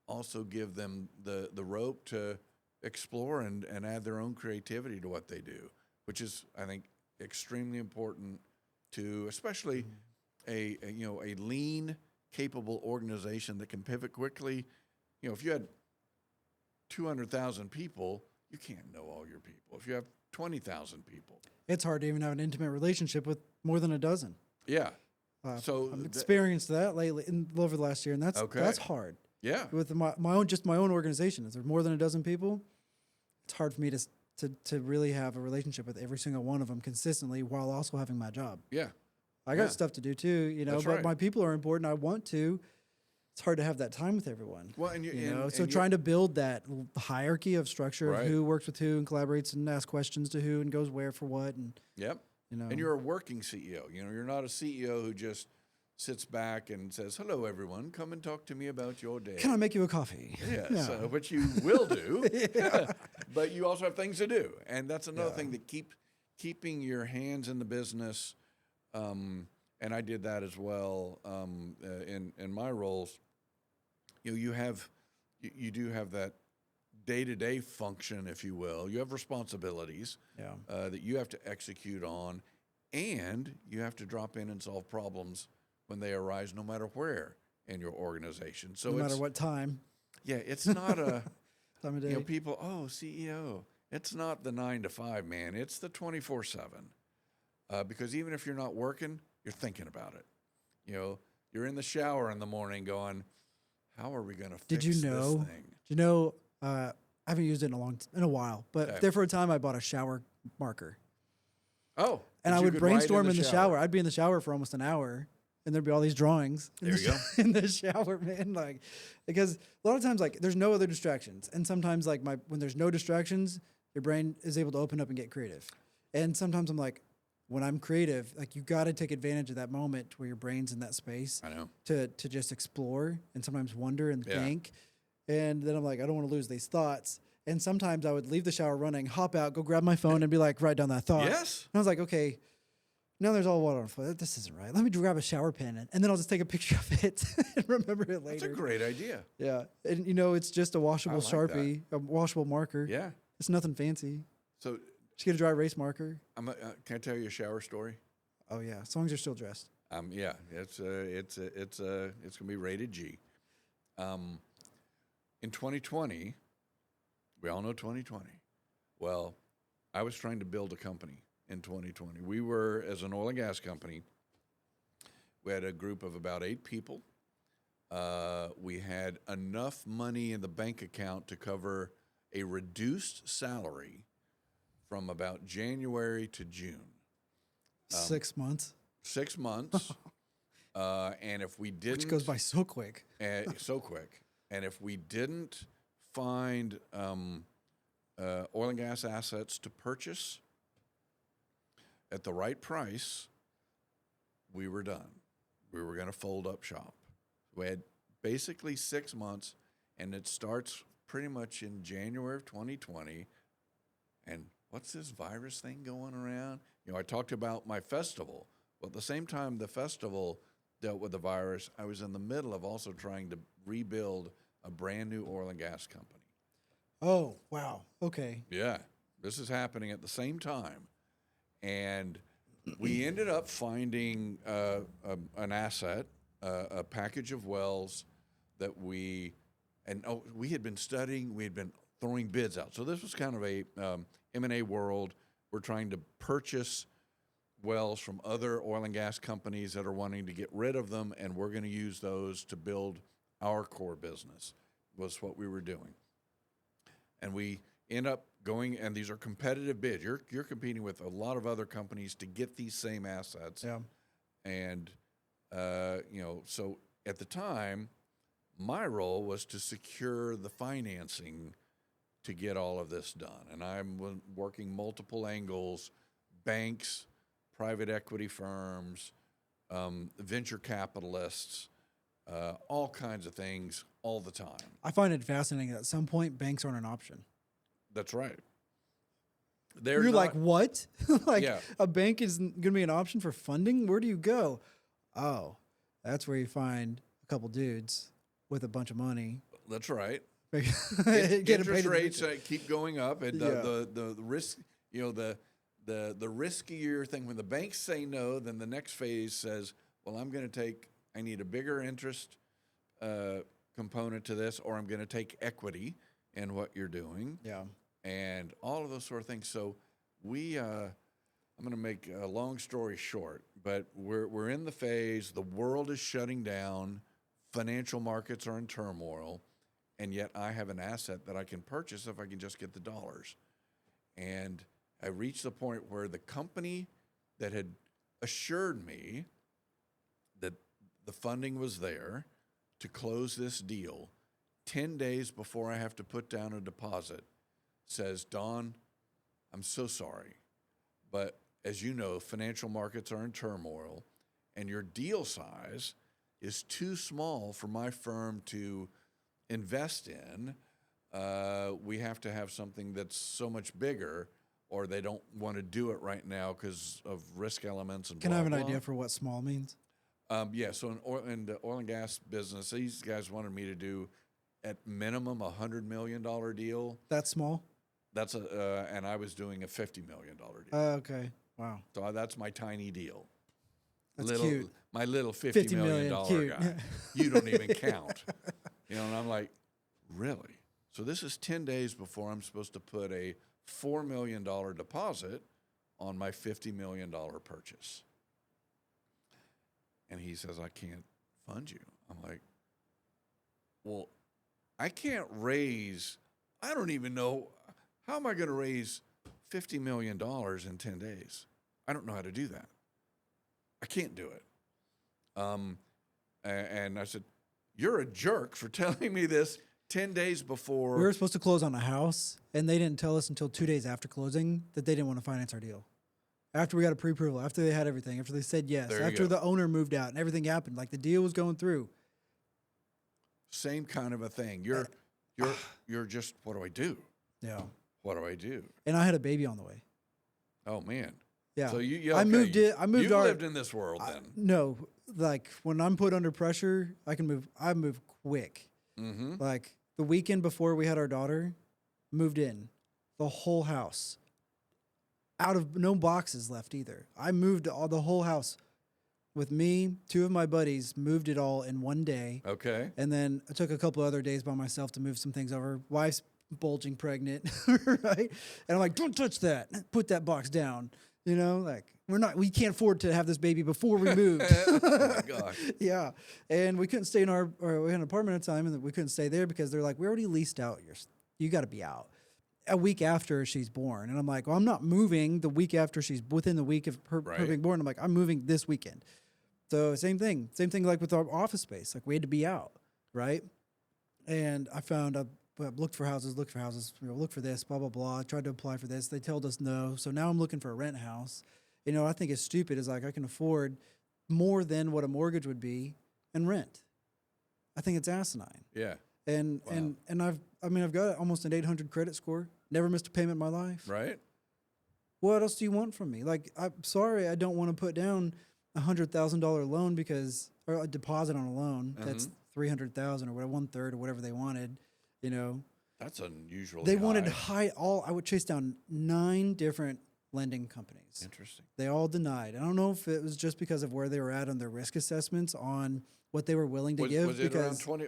also give them the rope to explore and add their own creativity to what they do, which is, I think, extremely important to, especially a lean, capable organization that can pivot quickly. If you had 200,000 people, you can't know all your people. If you have 20,000 people, It's hard to even have an intimate relationship with more than a dozen. yeah. So I've experienced that lately over the last year, and that's hard. Yeah. With my own organization, if there's more than a dozen people, it's hard for me to really have a relationship with every single one of them consistently while also having my job. Yeah. I got stuff to do too, you know, That's but right. my people are important. I want to. It's hard to have that time with everyone. Well, and you know, so trying to build that hierarchy of structure of who works with who and collaborates and asks questions to who and goes where for what, and Yep. you know, And you're a working CEO. You know, you're not a CEO who just sits back and says, "Hello, everyone. Come and talk to me about your day." can I make you a coffee? Yeah. So, which you will do, but you also have things to do, and that's another thing that keeping your hands in the business. And I did that as well in my roles. You know, you do have that day-to-day function, if you will. You have responsibilities that you have to execute on, and you have to drop in and solve problems when they arise, no matter where in your organization. So no matter what time. Yeah, it's not a Time of day. you know, people. Oh, CEO. It's not the 9 to 5, man. It's the 24/7. Because even if you're not working, you're thinking about it. You know, you're in the shower in the morning going, how are we going to fix this thing? Did you know, I haven't used it in a while, but there for a time I bought a shower marker. Oh. And I would brainstorm in the shower. I'd be in the shower for almost an hour, and there'd be all these drawings There you go. in the shower, man. Like, because a lot of times, like, there's no other distractions. And sometimes, like, when there's no distractions, your brain is able to open up and get creative. And sometimes I'm like, when I'm creative, like, you got to take advantage of that moment where your brain's in that space. I know. To just explore and sometimes wonder and think. And then I'm like, I don't want to lose these thoughts. And sometimes I would leave the shower running, hop out, go grab my phone and be like, write down that thought. Yes. And I was like, okay, now there's all water on the floor. This isn't right. Let me grab a shower pen and then I'll just take a picture of it and remember it later. That's a great idea. Yeah. And, you know, it's just a washable Sharpie, a washable marker. Yeah. It's nothing fancy. So Just get a dry erase marker. can I tell you a shower story? Oh, yeah. As long as you're still dressed. Yeah, it's gonna be rated G. In 2020, we all know 2020. Well, I was trying to build a company in 2020. We were, as an oil and gas company, we had a group of about 8 people. We had enough money in the bank account to cover a reduced salary from about January to June. 6 months. 6 months. And if we didn't... Which goes by so quick. So quick. And if we didn't find oil and gas assets to purchase at the right price, we were done. We were going to fold up shop. We had basically 6 months, and it starts pretty much in January of 2020. And what's this virus thing going around? You know, I talked about my festival. Well, at the same time the festival dealt with the virus, I was in the middle of also trying to rebuild a brand new oil and gas company. Oh, wow. Okay. Yeah, this is happening at the same time. And we ended up finding an asset, a package of wells that we had been studying, we had been throwing bids out. So this was kind of a M&A world. We're trying to purchase wells from other oil and gas companies that are wanting to get rid of them, and we're going to use those to build our core business, was what we were doing. And we end up going, and these are competitive bids. You're competing with a lot of other companies to get these same assets. Yeah. And, you know, so at the time, my role was to secure the financing to get all of this done. And I'm working multiple angles, banks, private equity firms, venture capitalists, all kinds of things all the time. I find it fascinating that at some point banks aren't an option. That's right. You're like, what? A bank is going to be an option for funding? Where do you go? Oh, that's where you find a couple dudes with a bunch of money. That's right. Get Interest rates keep going up, and the risk, you know, the riskier thing, when the banks say no, then the next phase says, well, I need a bigger interest component to this, or I'm going to take equity in what you're doing. Yeah. And all of those sort of things. So I'm going to make a long story short, but we're in the phase, the world is shutting down, financial markets are in turmoil, and yet I have an asset that I can purchase if I can just get the dollars. And I reached the point where the company that had assured me that the funding was there to close this deal 10 days before I have to put down a deposit says, Don, I'm so sorry, but as you know, financial markets are in turmoil, and your deal size is too small for my firm to invest in. We have to have something that's so much bigger, or they don't want to do it right now because of risk elements and Can blah, I have an blah. idea for what small means? Yeah, so in the oil and gas business, these guys wanted me to do at minimum $100 million deal. That's small? That's and I was doing a $50 million deal. Okay. Wow. So that's my tiny deal. That's cute. My little $50 $50 million cute. guy. You don't even count. And I'm like, really? So this is 10 days before I'm supposed to put a $4 million deposit on my $50 million purchase. And he says, I can't fund you. I'm like, well, I don't even know, how am I going to raise $50 million in 10 days? I don't know how to do that. I can't do it. And I said, you're a jerk for telling me this 10 days before. We were supposed to close on a house, and they didn't tell us until 2 days after closing that they didn't want to finance our deal. After we got a pre-approval, after they had everything, after they said yes, after the owner moved out and everything happened, like the deal was going through. Same kind of a thing. You're just, what do I do? Yeah. What do I do? And I had a baby on the way. Oh man. Yeah. So you I moved it. You lived in this world then. No, like when I'm put under pressure, I can move. I move quick. Mm-hmm. Like the weekend before we had our daughter, moved in the whole house. Out of no boxes left either. I moved the whole house with me, 2 of my buddies, moved it all in one day. Okay. And then I took a couple other days by myself to move some things over. Wife's bulging pregnant, right? And I'm like, don't touch that. Put that box down. You know, like we can't afford to have this baby before we moved. Oh my gosh. Yeah. And we couldn't stay or we had an apartment at a time, and we couldn't stay there because they're like, we already leased out. You got to be out. A week after she's born. And I'm like, well, I'm not moving the week after within the week of her being born. I'm like, I'm moving this weekend. So same thing like with our office space. Like we had to be out, right? And I found I looked for houses, look for this, blah, blah, blah. I tried to apply for this. They told us no. So now I'm looking for a rent house. You know, I think it's stupid. It's like I can afford more than what a mortgage would be and rent. I think it's asinine. Yeah. And Wow. I've got almost an 800 credit score. Never missed a payment in my life. Right. What else do you want from me? Like, I'm sorry, I don't want to put down $100,000 loan or a deposit on a loan. Mm-hmm. That's $300,000 or whatever, 1/3 or whatever they wanted. You know, That's unusual. they wanted high. I would chase down 9 different lending companies. Interesting. They all denied. I don't know if it was just because of where they were at on their risk assessments on what they were willing to give. Was it around 20?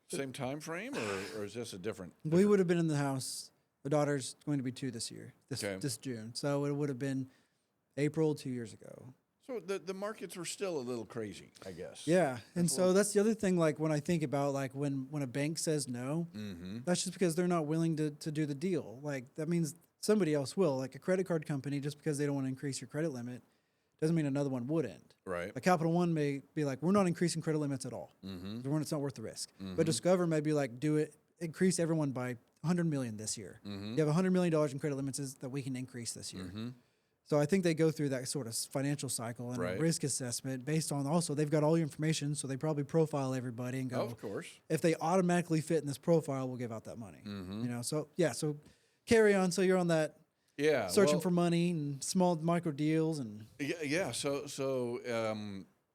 Same time frame, or is this a different? We would have been in the house. The daughter's going to be 2 this year, Okay. this June. So it would have been April 2 years ago. So the markets were still a little crazy, I guess. Yeah. And so that's the other thing, like when I think about like when a bank says no, Mm-hmm. that's just because they're not willing to do the deal. Like that means somebody else will. Like a credit card company, just because they don't want to increase your credit limit doesn't mean another one wouldn't. Right. Like Capital One may be like, we're not increasing credit limits at all. Mm-hmm. It's not worth the risk. Mm-hmm. But Discover may be like, do it, increase everyone by $100 million this year. Mm-hmm. You have $100 million in credit limits that we can increase this year. Mm-hmm. So I think they go through that sort of financial cycle and Right. a risk assessment based on also they've got all your information, so they probably profile everybody and go, Of course. if they automatically fit in this profile, we'll give out that money. Mm-hmm. You know, so yeah, so carry on. So you're on that Yeah. searching for money and small micro deals and Yeah. So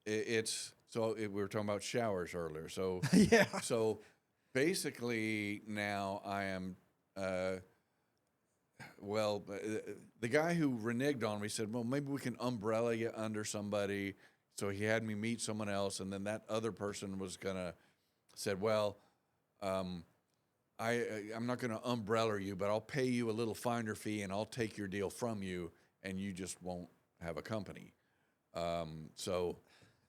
we were talking about showers earlier. So yeah, So basically now I am, the guy who reneged on me said, well, maybe we can umbrella you under somebody. So he had me meet someone else. And then that other person was said, well, I'm not going to umbrella you, but I'll pay you a little finder fee and I'll take your deal from you, and you just won't have a company. So,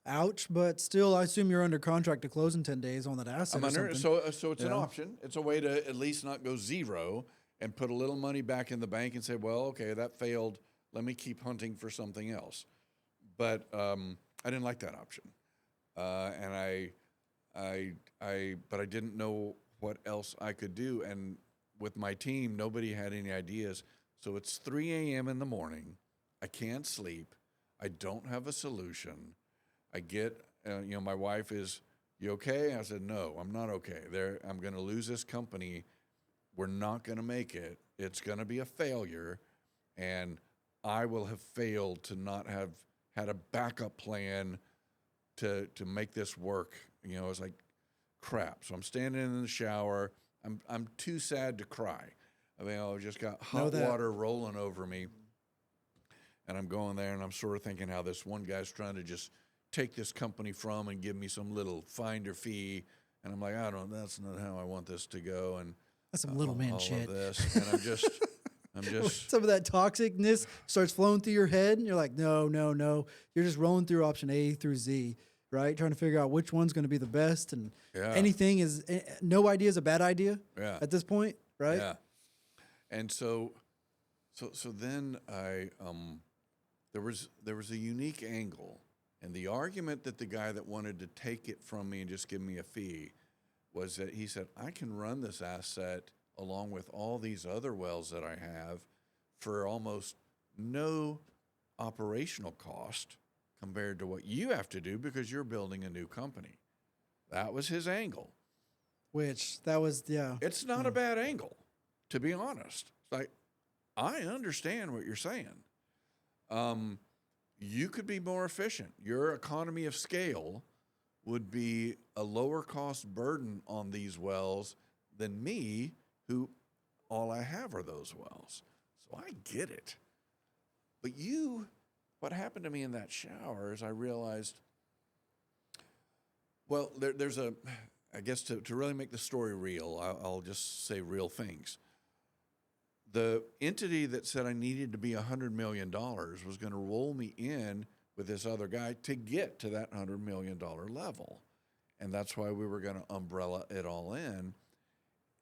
ouch. But still, I assume you're under contract to close in 10 days on that asset. I'm or under. something. So it's an option. It's a way to at least not go zero and put a little money back in the bank and say, well, okay, that failed. Let me keep hunting for something else. But I didn't like that option, and but I didn't know what else I could do. And with my team, nobody had any ideas. So it's 3 a.m. in the morning. I can't sleep. I don't have a solution. I get, my wife is, you okay? I said, no, I'm not okay. I'm going to lose this company. We're not going to make it. It's going to be a failure. And I will have failed to not have had a backup plan to make this work. It's like crap. So I'm standing in the shower. I'm too sad to cry. I mean, I just got hot water rolling over me. And I'm going there and I'm sort of thinking how this one guy's trying to just take this company from and give me some little finder fee. And I'm like, that's not how I want this to go. And that's some little man all shit. Of this. And I'm just some of that toxicness starts flowing through your head, and you're like, no. You're just rolling through option A through Z, right? Trying to figure out which one's going to be the best, and anything is no idea is a bad idea. Yeah. At this point, right? Yeah. And so then there was a unique angle, and the argument that the guy that wanted to take it from me and just give me a fee was that he said, I can run this asset along with all these other wells that I have for almost no operational cost compared to what you have to do because you're building a new company. That was his angle. It's not a bad angle, to be honest. It's like, I understand what you're saying. You could be more efficient. Your economy of scale would be a lower cost burden on these wells than me, who all I have are those wells. So I get it. But what happened to me in that shower is I realized, well, there's I guess to really make the story real, I'll just say real things. The entity that said I needed to be $100 million was going to roll me in with this other guy to get to that $100 million level. And that's why we were going to umbrella it all in.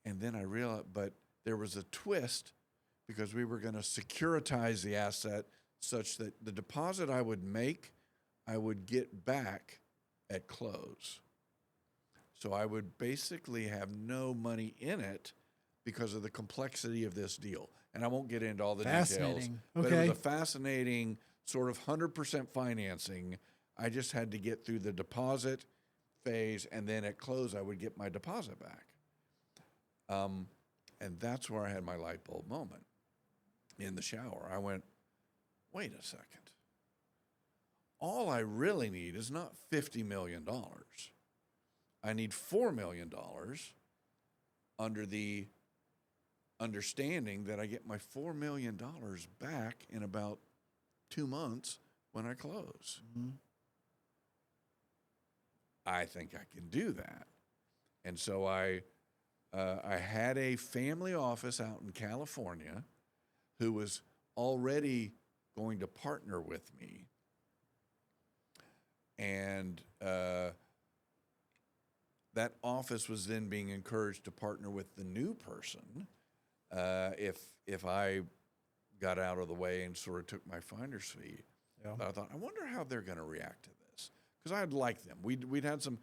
And then I realized, but there was a twist because we were going to securitize the asset such that the deposit I would make, I would get back at close. So I would basically have no money in it because of the complexity of this deal. And I won't get into all the details. But it was a fascinating sort of 100% financing. I just had to get through the deposit phase, and then at close I would get my deposit back. And that's where I had my light bulb moment in the shower. I went, wait a second. All I really need is not $50 million. I need $4 million under the understanding that I get my $4 million back in about 2 months when I close. Mm-hmm. I think I can do that. And so I had a family office out in California who was already going to partner with me. And that office was then being encouraged to partner with the new person if I got out of the way and sort of took my finder's fee. Yeah. I thought, I wonder how they're going to react to this. Because I'd like them. We'd had some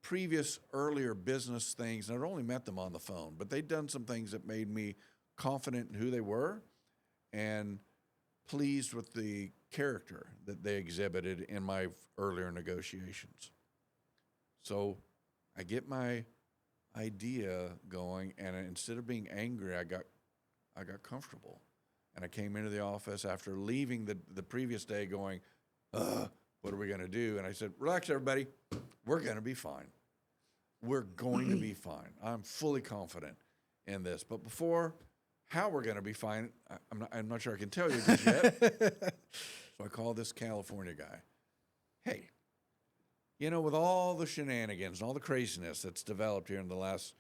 previous earlier business things, and I'd only met them on the phone, but they'd done some things that made me confident in who they were and pleased with the character that they exhibited in my earlier negotiations. So I get my idea going, and instead of being angry, I got comfortable. And I came into the office after leaving the previous day going, what are we going to do? And I said, relax, everybody. We're going to be fine. We're going to be fine. I'm fully confident in this. But before, how we're going to be fine, I'm not sure I can tell you just yet. So I called this California guy. Hey, with all the shenanigans and all the craziness that's developed here in the last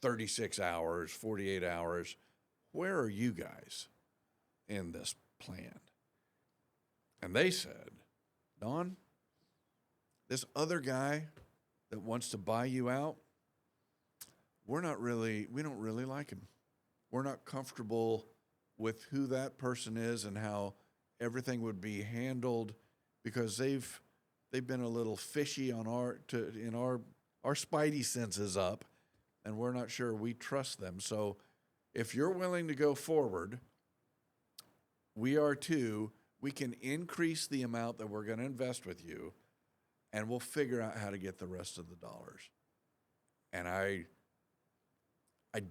36 hours, 48 hours. Where are you guys in this plan? And they said, Don, this other guy that wants to buy you out, we don't really like him. We're not comfortable with who that person is and how everything would be handled, because they've been a little fishy on our spidey senses up, and we're not sure we trust them. So if you're willing to go forward, we are too. We can increase the amount that we're going to invest with you, and we'll figure out how to get the rest of the dollars. And I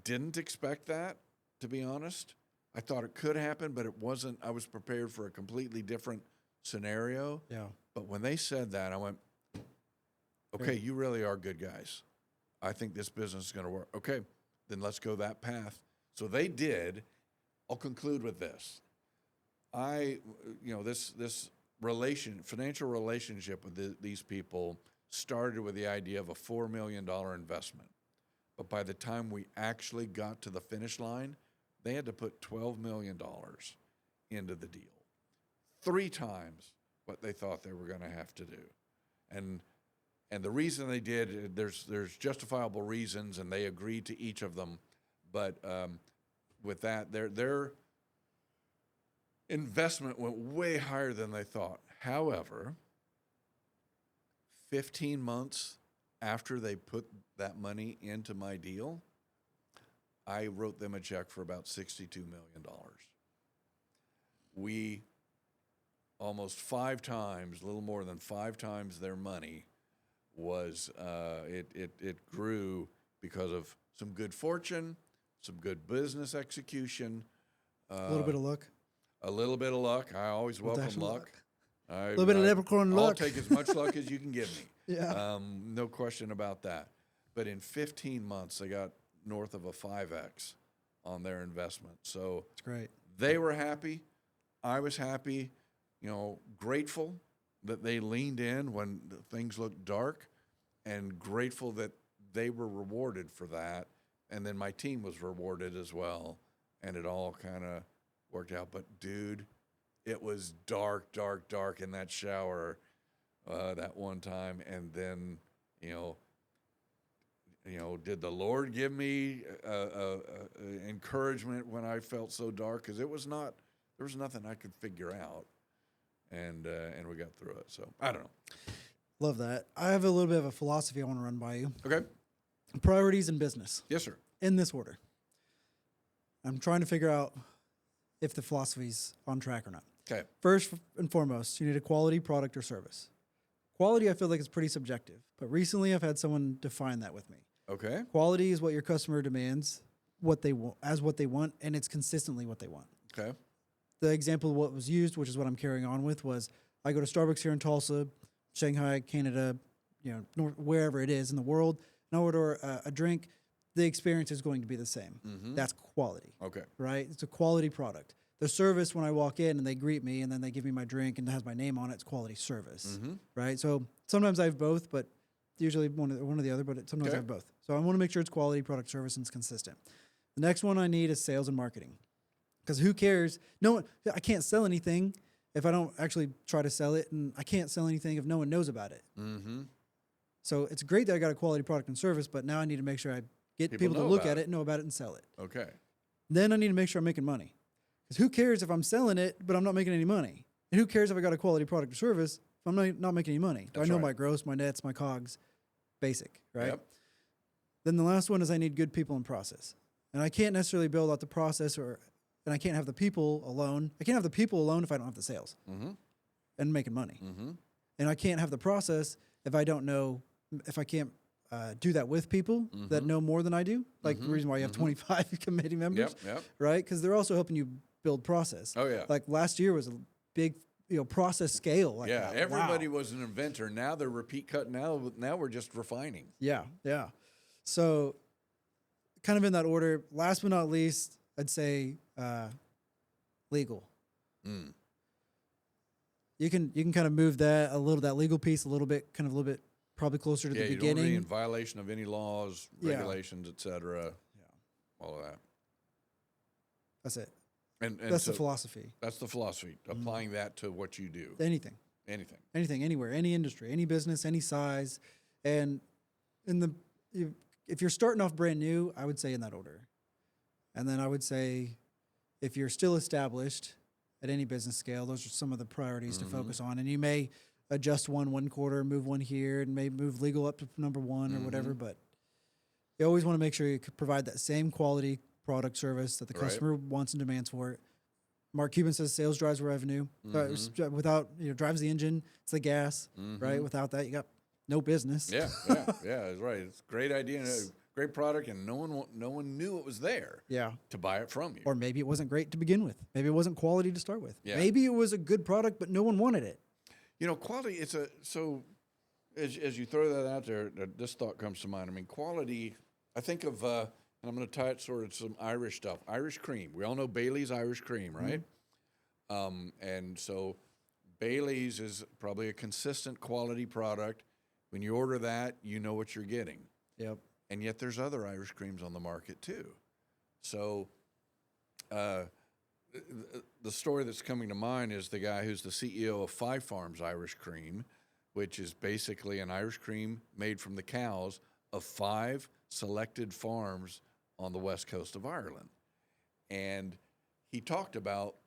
didn't expect that, to be honest. I thought it could happen, but it wasn't. I was prepared for a completely different scenario. Yeah. But when they said that, I went, okay, you really are good guys. I think this business is going to work. Okay, then let's go that path. So they did. I'll conclude with this. This financial relationship with these people started with the idea of a $4 million investment. But by the time we actually got to the finish line, they had to put $12 million into the deal. 3 times what they thought they were going to have to do. And the reason they did, there's justifiable reasons, and they agreed to each of them. But with that, their investment went way higher than they thought. However, 15 months after they put that money into my deal, I wrote them a check for about $62 million. We almost 5 times, a little more than 5 times their money was, it grew because of some good fortune, some good business execution. A little bit of luck. A little bit of luck. I always welcome luck. A little bit of leprechaun luck. I'll take as much luck as you can give me. Yeah. No question about that. But in 15 months, they got north of a 5X on their investment. So it's great. They were happy. I was happy, grateful that they leaned in when things looked dark, and grateful that they were rewarded for that. And then my team was rewarded as well. And it all kind of worked out. But, dude, it was dark in that shower that one time. And then, did the Lord give me encouragement when I felt so dark? Because there was nothing I could figure out. And we got through it. So, I don't know. Love that. I have a little bit of a philosophy I want to run by you. Okay. Priorities in business. Yes, sir. In this order. I'm trying to figure out if the philosophy's on track or not. Okay. First and foremost, you need a quality product or service. Quality, I feel like, is pretty subjective, but recently I've had someone define that with me. Okay. Quality is what your customer demands, what they want, and it's consistently what they want. Okay. The example of what was used, which is what I'm carrying on with, was I go to Starbucks here in Tulsa, Shanghai, Canada, wherever it is in the world, and I order a drink. The experience is going to be the same. Mm-hmm. That's quality. Okay. Right? It's a quality product. The service, when I walk in and they greet me and then they give me my drink and it has my name on it, it's quality service. Mm-hmm. Right? So sometimes I have both, but usually one or the other, but sometimes I have both. So I want to make sure it's quality product service and it's consistent. The next one I need is sales and marketing. Because who cares? I can't sell anything if I don't actually try to sell it, and I can't sell anything if no one knows about it. Mm-hmm. So it's great that I got a quality product and service, but now I need to make sure I get people to look at it, know about it, and sell it. Okay. Then I need to make sure I'm making money. Because who cares if I'm selling it, but I'm not making any money? And who cares if I got a quality product or service if I'm not making any money? Do I know my gross, my nets, my COGS? Basic, right? Yep. Then the last one is I need good people and process. And I can't necessarily build out the process and I can't have the people alone. I can't have the people alone if I don't have the sales and making money. Mm-hmm. And I can't have the process if I can't do that with people that know more than I do. Like the reason why you have 25 committee members, right? Because they're also helping you build process. Oh, yeah. Like last year was a big process scale. Like everybody was an inventor. Now they're repeat cut. Now we're just refining. Yeah. So kind of in that order, last but not least, I'd say legal. You can kind of move that legal piece a little bit probably closer to the You don't beginning. want to be in violation of any laws, regulations, et cetera. All of that. That's it. And that's so the philosophy. That's the philosophy. Applying that to what you do. Anything, anywhere, any industry, any business, any size, and if you're starting off brand new, I would say in that order, and then I would say if you're still established at any business scale, those are some of the priorities to focus on, and you may adjust one quarter, move one here, and maybe move legal up to number one or whatever, but you always want to make sure you can provide that same quality product service that the customer wants and demands for it. Mark Cuban says sales drives revenue. Without, drives the engine, it's the gas, right? Without that, you got no business. Yeah, that's right. It's a great idea, and a great product, and no one knew it was there. To buy it from you. Or maybe it wasn't great to begin with. Maybe it wasn't quality to start with. Yeah. Maybe it was a good product, but no one wanted it. Quality. As you throw that out there, this thought comes to mind. I mean, quality. I think of. And I'm going to tie it sort of some Irish stuff. Irish cream. We all know Bailey's Irish cream, right? And so Bailey's is probably a consistent quality product. When you order that, you know what you're getting. Yep. And yet there's other Irish creams on the market too. So the story that's coming to mind is the guy who's the CEO of Five Farms Irish Cream, which is basically an Irish cream made from the cows of 5 selected farms on the west coast of Ireland. And he talked about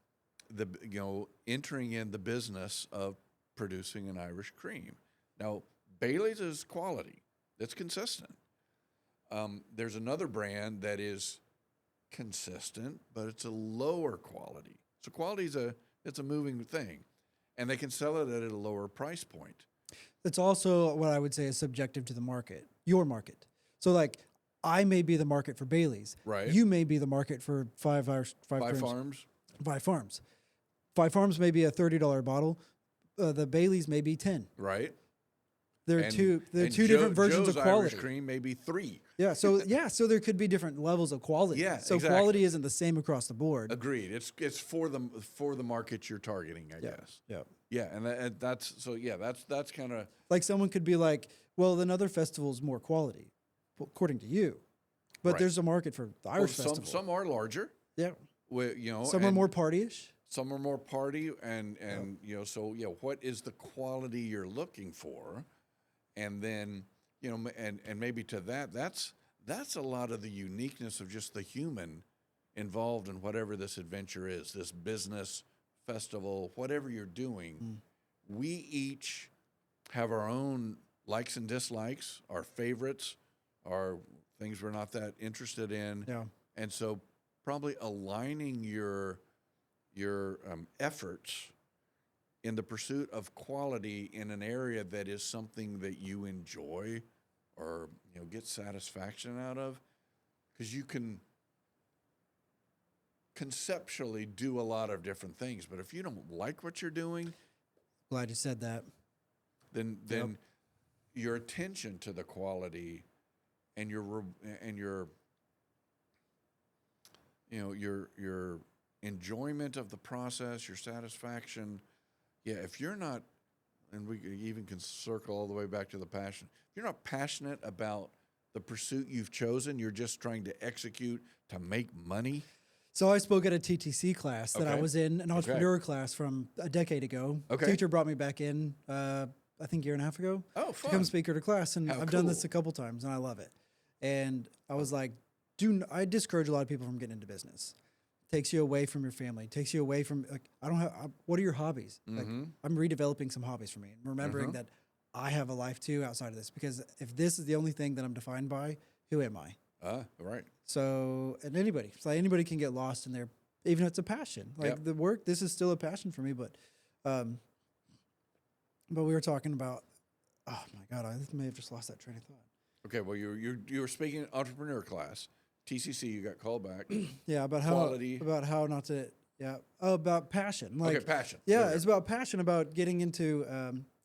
entering in the business of producing an Irish cream. Now, Bailey's is quality. It's consistent. There's another brand that is consistent, but it's a lower quality. So quality it's a moving thing. And they can sell it at a lower price point. It's also what I would say is subjective to the market, your market. So like, I may be the market for Bailey's. Right. You may be the market for Five Farms. Five Farms may be a $30 bottle. The Bailey's may be 10. Right. There are two different versions Joe's of quality. Irish cream may be 3. So there could be different levels of quality. So exactly. Quality isn't the same across the board. Agreed. It's for the market you're targeting, I guess. Yeah, and that's kind of like someone could be like, well, another festival's more quality, according to you, but there's a market for the Irish festival. Some are larger. Yeah. Some are more partyish. Some are more party, and what is the quality you're looking for? And then, and maybe to that's a lot of the uniqueness of just the human involved in whatever this adventure is, this business, festival, whatever you're doing. We each have our own likes and dislikes, our favorites, our things we're not that interested in. Yeah. And so probably aligning your efforts in the pursuit of quality in an area that is something that you enjoy or get satisfaction out of, because you can conceptually do a lot of different things, but if you don't like what you're doing, glad you said that, then your attention to the quality and your enjoyment of the process, your satisfaction. Yeah, if you're not, and we even can circle all the way back to the passion, if you're not passionate about the pursuit you've chosen, you're just trying to execute to make money. So I spoke at a TTC class that I was in, an entrepreneur class from a decade ago. Okay. Teacher brought me back in, I think a year and a half ago. Oh, fun. To come speak at her class, and I've done this a couple times, and I love it. And I was like, I discourage a lot of people from getting into business. Takes you away from your family. Takes you away from what are your hobbies? Like, I'm redeveloping some hobbies for me, and remembering that I have a life too outside of this. Because if this is the only thing that I'm defined by, who am I? Right. So, and anybody can get lost in there, even if it's a passion. Like the work, this is still a passion for me. But we were talking about. Oh my God, I may have just lost that train of thought. Okay, well, you were speaking at entrepreneur class. TCC, you got called back. About quality. how not to. About passion. Passion. Yeah, it's about passion, about getting into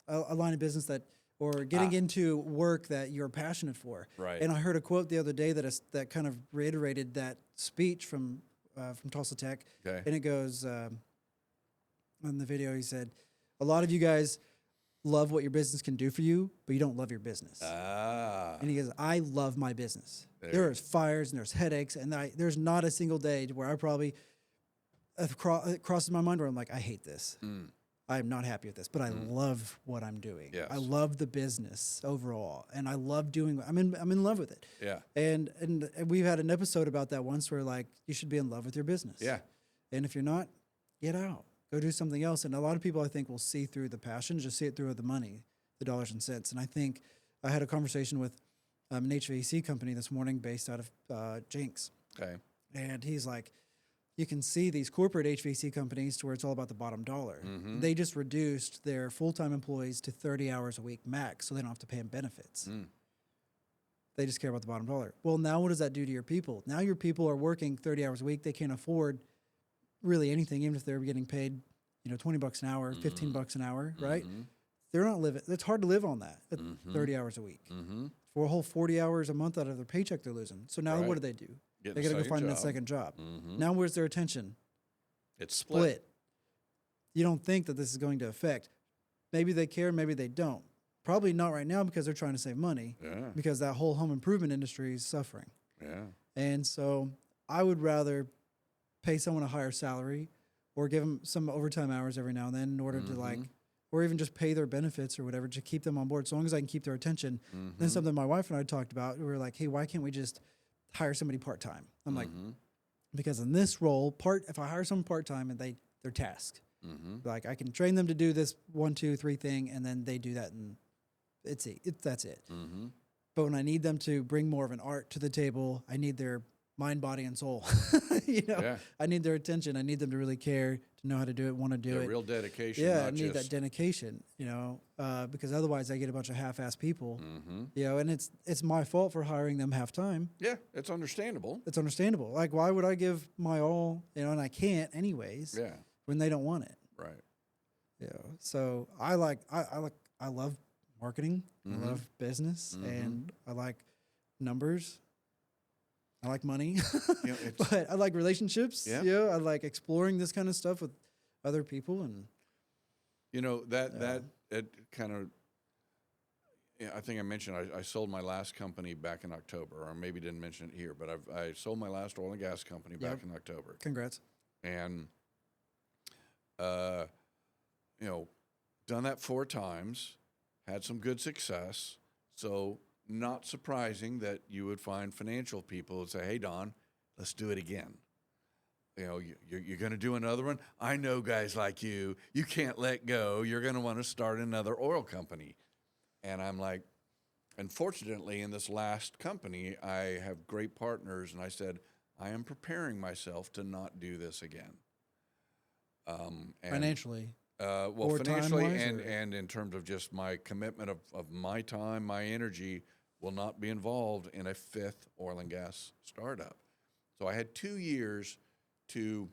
a line of business or getting into work that you're passionate for. Right. And I heard a quote the other day that kind of reiterated that speech from Tulsa Tech. Okay. And it goes, in the video he said, a lot of you guys love what your business can do for you, but you don't love your business. And he goes, I love my business. There's fires and there's headaches, and there's not a single day where I probably it crosses my mind where I'm like, I hate this. I'm not happy with this, but I love what I'm doing. Yes. I love the business overall, and I love doing. I'm in love with it. Yeah. And we've had an episode about that once where like you should be in love with your business. Yeah. And if you're not, get out. Go do something else. And a lot of people, I think, will see through the passion, just see it through the money, the dollars and cents. And I think I had a conversation with an HVAC company this morning based out of Jinx. Okay. And he's like, you can see these corporate HVAC companies to where it's all about the bottom dollar. They just reduced their full-time employees to 30 hours a week max, so they don't have to pay them benefits. They just care about the bottom dollar. Well, now what does that do to your people? Now your people are working 30 hours a week. They can't afford really anything, even if they're getting paid, $20 an hour, $15 an hour, right? They're not living. It's hard to live on that at 30 hours a week. For a whole 40 hours a month out of their paycheck they're losing. So now what do? They got to go find that second job. Now where's their attention? It's split. You don't think that this is going to affect. Maybe they care, maybe they don't. Probably not right now because they're trying to save money. Yeah. Because that whole home improvement industry is suffering. Yeah. And so I would rather pay someone a higher salary or give them some overtime hours every now and then in order to or even just pay their benefits or whatever to keep them on board as long as I can keep their attention. Then something my wife and I talked about, we were like, hey, why can't we just hire somebody part-time? I'm like, because in this role, if I hire someone part-time and they're tasked, like I can train them to do this 1, 2, 3 thing, and then they do that, and that's it. But when I need them to bring more of an art to the table, I need their mind, body, and soul. I need their attention. I need them to really care, to know how to do it, want to do it. Real dedication. Yeah, I need that dedication, because otherwise I get a bunch of half-assed people, and it's my fault for hiring them half-time. Yeah, it's understandable. It's understandable. Like, why would I give my all, and I can't anyways, when they don't want it. Right. Yeah. So I love marketing. I love business, and I like numbers. I like money, but I like relationships. I like exploring this kind of stuff with other people, and that kind of. Yeah, I think I mentioned I sold my last company back in October, or maybe didn't mention it here, but I sold my last oil and gas company back in October. Congrats. And done that 4 times, had some good success, so. Not surprising that you would find financial people who say, hey, Don, let's do it again. You're going to do another one? I know guys like you. You can't let go. You're going to want to start another oil company. And I'm like, unfortunately, in this last company, I have great partners. And I said, I am preparing myself to not do this again. Financially? Financially and in terms of just my commitment of my time, my energy, will not be involved in a 5th oil and gas startup. So I had 2 years to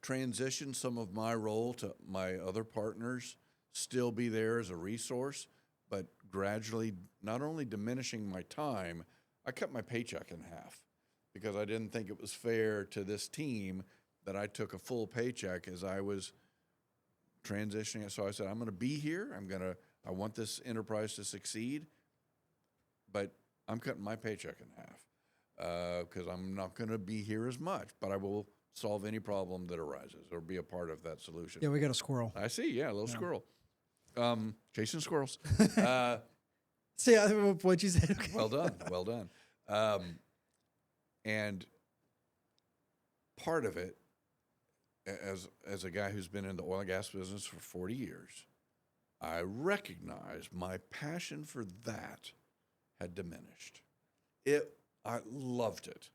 transition some of my role to my other partners, still be there as a resource, but gradually not only diminishing my time, I cut my paycheck in half because I didn't think it was fair to this team that I took a full paycheck as I was transitioning. So I said, I'm going to be here. I want this enterprise to succeed. But I'm cutting my paycheck in half because I'm not going to be here as much, but I will solve any problem that arises or be a part of that solution. Yeah, we got a squirrel. I see. Yeah, a little squirrel. Chasing squirrels. See, what you said. Okay. Well done. Well done. And part of it, as a guy who's been in the oil and gas business for 40 years, I recognize my passion for that had diminished. I loved it.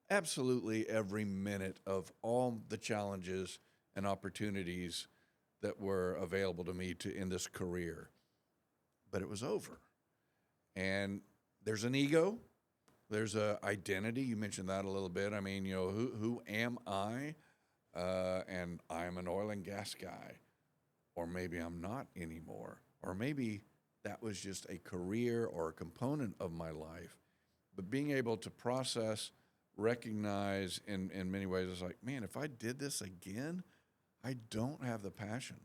Absolutely every minute of all the challenges and opportunities that were available to me in this career. But it was over. And there's an ego. There's a identity. You mentioned that a little bit. I mean, who am I? And I'm an oil and gas guy. Or maybe I'm not anymore. Or maybe that was just a career or a component of my life. But being able to process, recognize in many ways, it's like, man, if I did this again, I don't have the passion.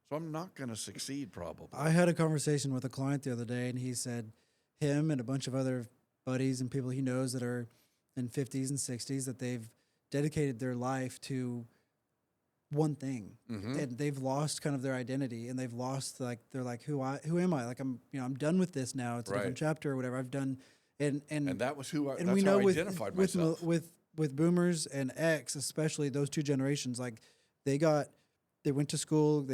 So I'm not going to succeed probably. I had a conversation with a client the other day, and he said him and a bunch of other buddies and people he knows that are in 50s and 60s that they've dedicated their life to one thing, and they've lost kind of their identity, and they've lost they're like, who am I? Like I'm done with this now. It's a different chapter or whatever I've done, and that was who I. And that's we know how I identified myself. With boomers and X, especially those two generations, like they went to school,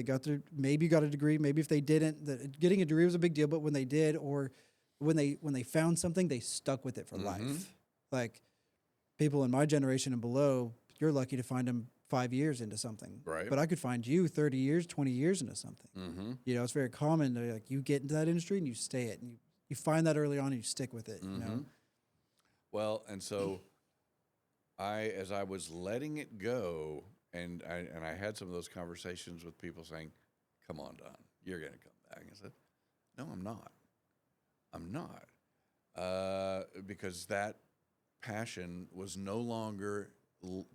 maybe got a degree, maybe if they didn't, getting a degree was a big deal, but when they did, or when they found something, they stuck with it for life. Like people in my generation and below, you're lucky to find them 5 years into something. Right. But I could find you 30 years, 20 years into something. You know, it's very common to like you get into that industry and you stay it, and you find that early on and you stick with it, you know? Well, and so as I was letting it go, and I had some of those conversations with people saying, come on, Don, you're going to come back. I said, no, I'm not. I'm not. Because that passion was no longer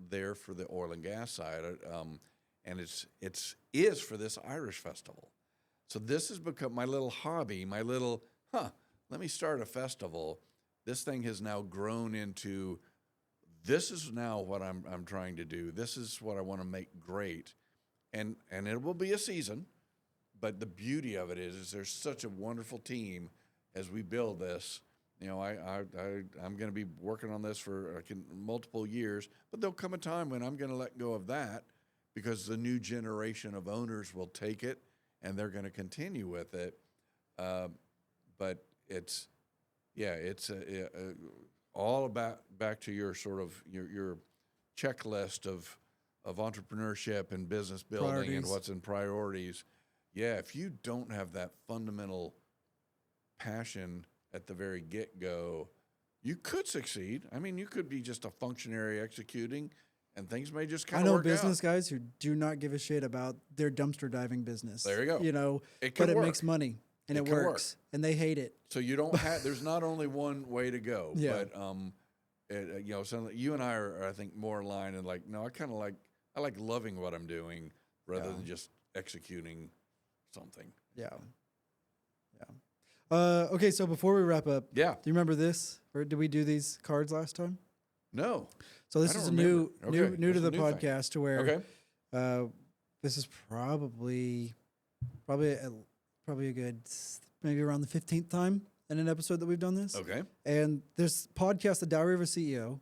there for the oil and gas side, and it is for this Irish festival. So this has become my little hobby, my little, let me start a festival. This thing has now grown into, this is now what I'm trying to do. This is what I want to make great. And it will be a season, but the beauty of it is there's such a wonderful team as we build this. You know, I'm going to be working on this for multiple years, but there'll come a time when I'm going to let go of that because the new generation of owners will take it and they're going to continue with it. But it's all about back to your sort of your checklist of entrepreneurship and business building Priorities. And what's in priorities. Yeah, if you don't have that fundamental passion at the very get-go, you could succeed. I mean, you could be just a functionary executing, and things may just kind of work out. I know business guys who do not give a shit about their dumpster diving business. There you go. You know, it but work. it makes money, and it can works, and they hate it. So you don't have. There's not only one way to go. Yeah. But you know, so you and I are, I think, more aligned. And like, no, I like loving what I'm doing rather than just executing something. Yeah. Okay, so before we wrap up, do you remember this? Or did we do these cards last time? No. So this is a new to the podcast to where this is probably a good maybe around the 15th time in an episode that we've done this. Okay. And this podcast, The Diary of a CEO,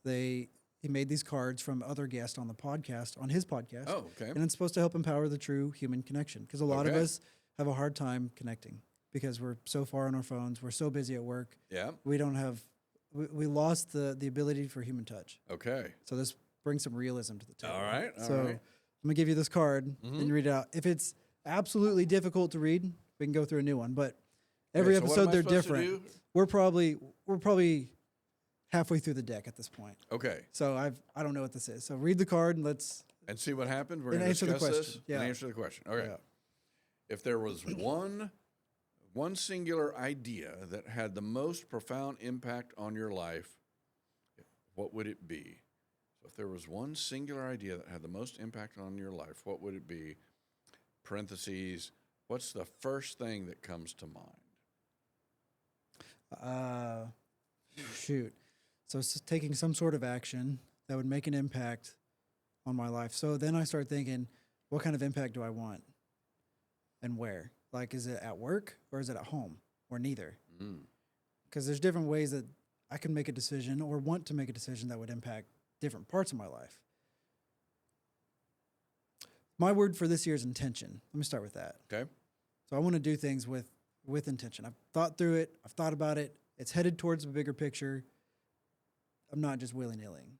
he made these cards from other guests on the podcast, on his podcast. Oh, okay. And it's supposed to help empower the true human connection because a lot of us have a hard time connecting because we're so far on our phones. We're so busy at work. Yeah. We don't have, we lost the ability for human touch. Okay. So this brings some realism to the table. All right. So I'm going to give you this card and you read it out. If it's absolutely difficult to read, we can go through a new one. But every episode, they're different. We're probably halfway through the deck at this point. Okay. So I don't know what this is. So read the card and let's... And see what happened. We're going to discuss this and answer the question. Okay. Yeah. If there was one singular idea that had the most profound impact on your life, what would it be? So if there was one singular idea that had the most impact on your life, what would it be? Parentheses, what's the first thing that comes to mind? Shoot. So it's taking some sort of action that would make an impact on my life. So then I start thinking, what kind of impact do I want? And where? Like, is it at work or is it at home or neither? Because there's different ways that I can make a decision or want to make a decision that would impact different parts of my life. My word for this year is intention. Let me start with that. Okay. So I want to do things with intention. I've thought through it. I've thought about it. It's headed towards a bigger picture. I'm not just willy-nilly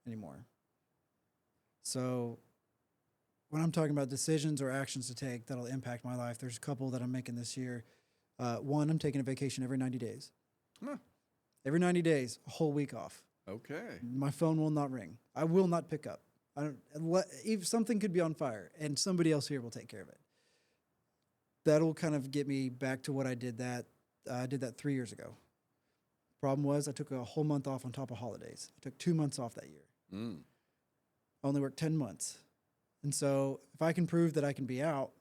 anymore. So when I'm talking about decisions or actions to take that'll impact my life, there's a couple that I'm making this year. One, I'm taking a vacation every 90 days. Huh. Every 90 days, a whole week off. Okay. My phone will not ring. I will not pick up. If something could be on fire, and somebody else here will take care of it. That'll kind of get me back to what I did that. I did that 3 years ago. Problem was, I took a whole month off on top of holidays. I took 2 months off that year. I only worked 10 months. And so if I can prove that I can be out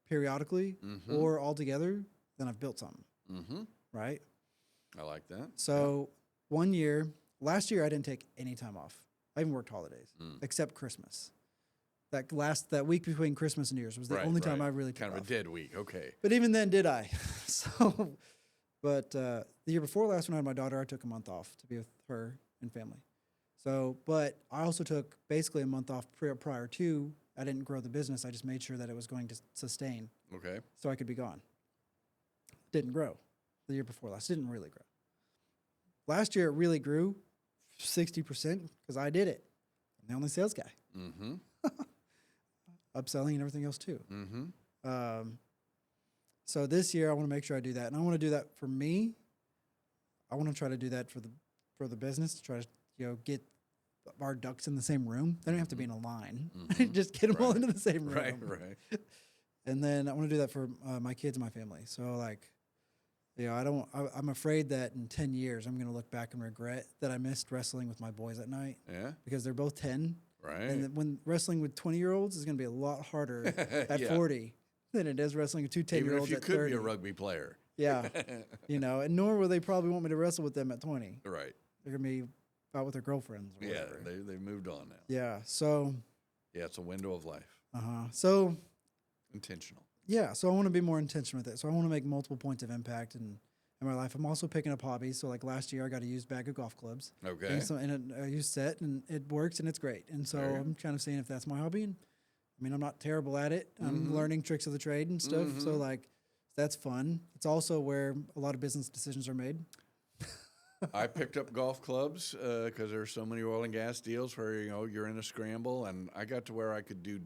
periodically or altogether, then I've built something, right? I like that. So last year I didn't take any time off. I even worked holidays except Christmas. That week between Christmas and New Year's was the only time I really took kind of off. a dead week. Okay. But even then, did I? But the year before last, when I had my daughter, I took a month off to be with her and family. So, but I also took basically a month off prior to. I didn't grow the business. I just made sure that it was going to sustain. Okay. So I could be gone. Didn't grow. The year before last didn't really grow. Last year it really grew 60% because I did it. I'm the only sales guy. Upselling and everything else too. So this year I want to make sure I do that, and I want to do that for me. I want to try to do that for the business to try to get our ducks in the same room. They don't have to be in a line. Just get them all into the same room. Right. And then I want to do that for my kids and my family. So like, I'm afraid that in 10 years I'm going to look back and regret that I missed wrestling with my boys at night. Yeah. Because they're both 10. Right. And when wrestling with 20-year-olds is going to be a lot harder at 40 than it is wrestling with two 10-year-olds at 30. Even if you could be a rugby player. Yeah. And nor will they probably want me to wrestle with them at 20. Right. They're going to be out with their girlfriends or whatever. Yeah, they moved on now. Yeah, so. Yeah, it's a window of life. So. Intentional. Yeah, so I want to be more intentional with it. So I want to make multiple points of impact in my life. I'm also picking up hobbies. So like last year, I got a used bag of golf clubs. Okay. And a used set, and it works, and it's great. And so I'm kind of seeing if that's my hobby. And I mean, I'm not terrible at it. I'm learning tricks of the trade and stuff. So like, that's fun. It's also where a lot of business decisions are made. I picked up golf clubs because there's so many oil and gas deals where you're in a scramble, and I got to where I could do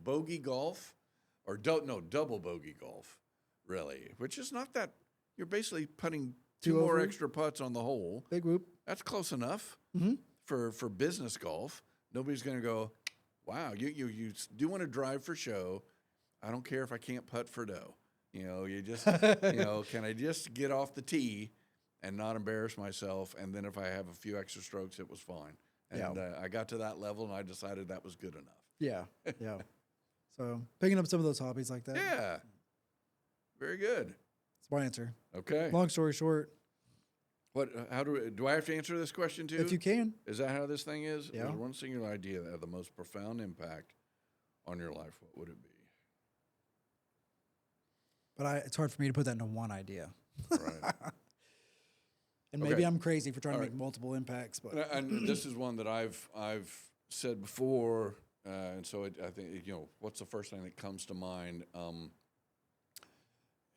bogey golf, or double bogey golf, really, which is not that. You're basically putting two more extra putts on the hole. Big whoop. That's close enough for business golf. Nobody's going to go, wow, you do want to drive for show. I don't care if I can't putt for dough. You just can I just get off the tee and not embarrass myself, and then if I have a few extra strokes, it was fine. And I got to that level, and I decided that was good enough. Yeah. So picking up some of those hobbies like that. Yeah. Very good. That's my answer. Okay. Long story short. How do I have to answer this question too? If you can. Is that how this thing is? Yeah. There's one singular idea that had the most profound impact on your life. What would it be? But it's hard for me to put that into one idea. Right. And maybe I'm crazy for trying to make multiple impacts. But and this is one that I've said before, and so I think what's the first thing that comes to mind?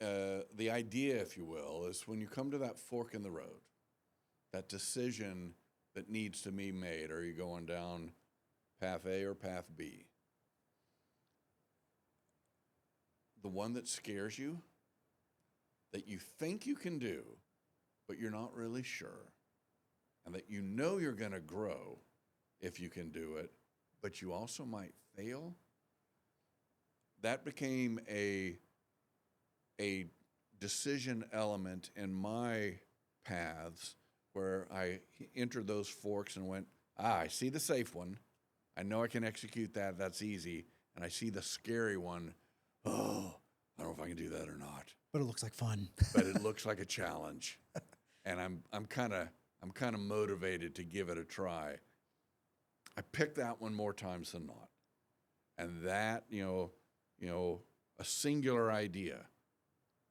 The idea, if you will, is when you come to that fork in the road, that decision that needs to be made. Are you going down path A or path B? The one that scares you, that you think you can do, but you're not really sure, and that you're going to grow if you can do it, but you also might fail. That became a decision element in my paths where I entered those forks and went, I see the safe one. I know I can execute that. That's easy. And I see the scary one. Oh, I don't know if I can do that or not. But it looks like fun. But it looks like a challenge. And I'm kind of motivated to give it a try. I picked that one more times than not. And that, a singular idea,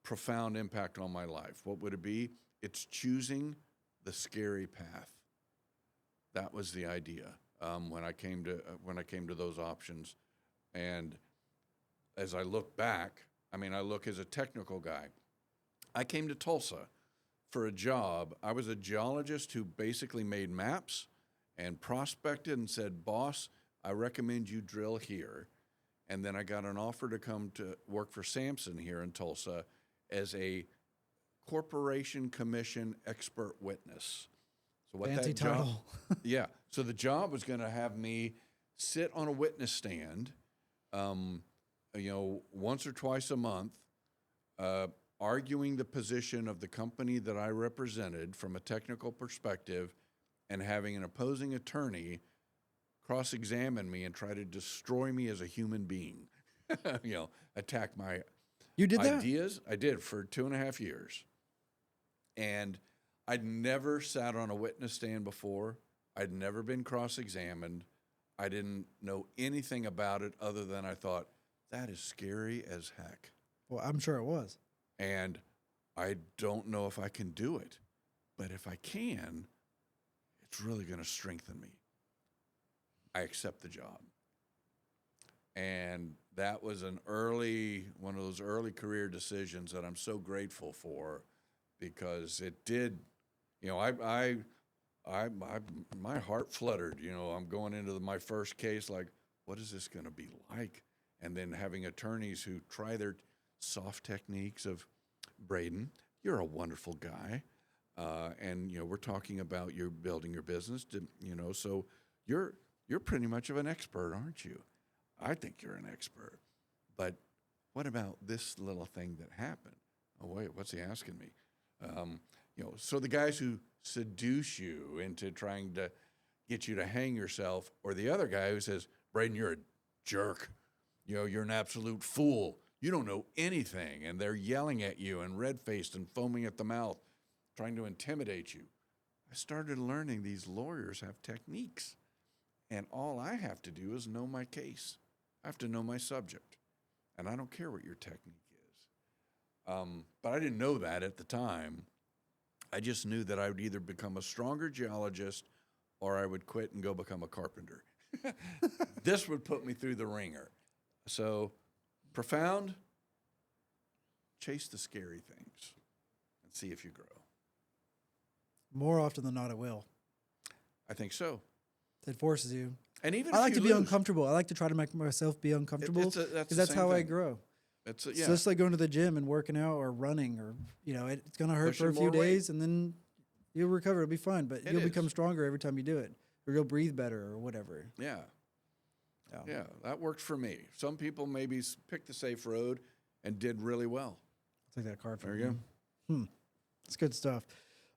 profound impact on my life. What would it be? It's choosing the scary path. That was the idea when I came to those options. And as I look back, I look as a technical guy. I came to Tulsa for a job. I was a geologist who basically made maps and prospected and said, boss, I recommend you drill here. And then I got an offer to come to work for Samson here in Tulsa as a corporation commission expert witness. So what Fancy that job, title. yeah. So the job was going to have me sit on a witness stand, once or twice a month, arguing the position of the company that I represented from a technical perspective, and having an opposing attorney cross-examine me and try to destroy me as a human being. Attack my You did that? ideas. I did for 2.5 years. And I'd never sat on a witness stand before. I'd never been cross-examined. I didn't know anything about it other than I thought, that is scary as heck. Well, I'm sure it was. And I don't know if I can do it. But if I can, it's really going to strengthen me. I accept the job. And that was one of those early career decisions that I'm so grateful for, because it did, my heart fluttered. I'm going into my first case like, what is this going to be like? And then having attorneys who try their soft techniques of, Braedon, you're a wonderful guy. And we're talking about you building your business, so you're pretty much of an expert, aren't you? I think you're an expert. But what about this little thing that happened? Oh, wait, what's he asking me? So the guys who seduce you into trying to get you to hang yourself, or the other guy who says, Braedon, you're a jerk. You're an absolute fool. You don't know anything. And they're yelling at you and red-faced and foaming at the mouth, trying to intimidate you. I started learning these lawyers have techniques. And all I have to do is know my case. I have to know my subject. And I don't care what your technique is. But I didn't know that at the time. I just knew that I would either become a stronger geologist or I would quit and go become a carpenter. This would put me through the ringer. So, profound, chase the scary things and see if you grow. More often than not, it will. I think so. It forces you. And even I if like you to be lose, uncomfortable. I like to try to make myself be uncomfortable because that's how I grow. It's It's just like going to the gym and working out or running, or it's going to hurt for a Pushing few more weight. days and then you'll recover. It'll be fine, but you'll become is. stronger every time you do it, or you'll breathe better or whatever. Yeah, that worked for me. Some people maybe picked the safe road and did really well. I'll take that card from There you go. It's good stuff.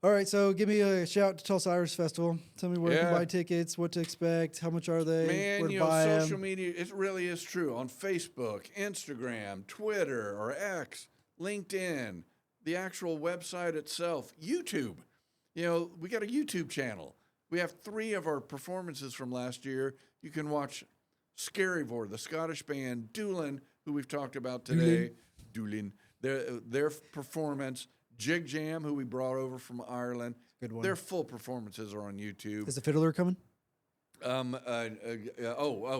All right, so give me a shout to Tulsa Irish Festival. Tell me where you can buy tickets, what to expect, how much are they, Man, where to buy social them. media, it really is true. On Facebook, Instagram, Twitter, or X, LinkedIn, the actual website itself, YouTube. We got a YouTube channel. We have 3 of our performances from last year. You can watch Scaryvore, the Scottish band, Doolin, who we've talked about today. Doolin. Their performance. Jig Jam, who we brought over from Ireland. Good one. Their full performances are on YouTube. Is the fiddler coming?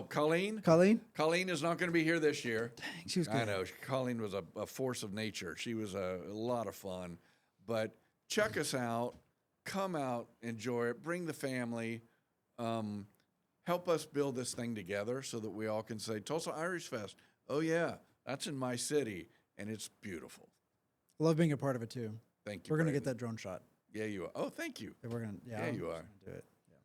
Colleen? Colleen is not going to be here this year. Dang, she was good. I know. Colleen was a force of nature. She was a lot of fun. But check us out. Come out. Enjoy it. Bring the family. Help us build this thing together so that we all can say, Tulsa Irish Fest. Oh, yeah, that's in my city, and it's beautiful. I love being a part of it too. Thank you. We're going to Braedon. get that drone shot. Yeah, you are. Oh, thank you. We're gonna, Yeah, I'm you just are. gonna do it. Yeah.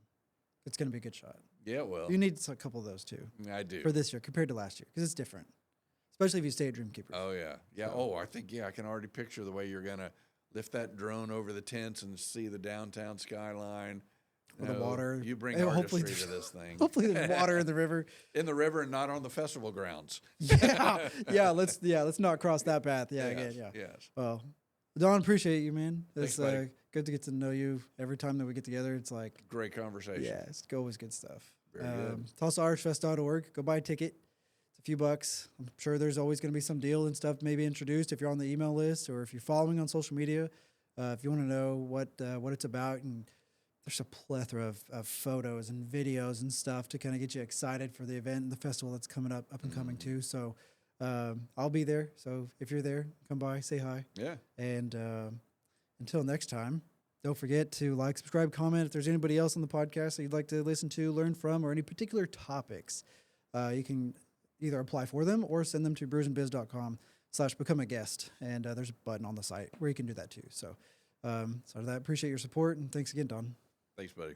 It's going to be a good shot. Yeah, well, You need a couple of those too I do. for this year compared to last year because it's different, especially if you stay at Dreamkeepers. Oh, yeah. Yeah. Oh, I think, I can already picture the way you're going to lift that drone over the tents and see the downtown skyline. Or the water. You bring And artistry hopefully to this thing. Hopefully there's water in the river. In the river and not on the festival grounds. Let's not cross that path. Yes. Yeah. Well, Don, appreciate you, man. It's Thanks, buddy. good to get to know you every time that we get together. It's like, Great conversation. yeah, it's always good stuff. Very good. TulsaIrishFest.org. Go buy a ticket. It's a few bucks. I'm sure there's always going to be some deal and stuff maybe introduced if you're on the email list or if you're following on social media. If you want to know what it's about, and there's a plethora of photos and videos and stuff to kind of get you excited for the event and the festival that's coming up and coming too. So I'll be there. So if you're there, come by, say hi. Yeah. And until next time, don't forget to like, subscribe, comment. If there's anybody else on the podcast that you'd like to listen to, learn from, or any particular topics, you can either apply for them or send them to bruisingbiz.com/become a guest. And there's a button on the site where you can do that too. So, so that, appreciate your support, and thanks again, Don. Thanks, buddy.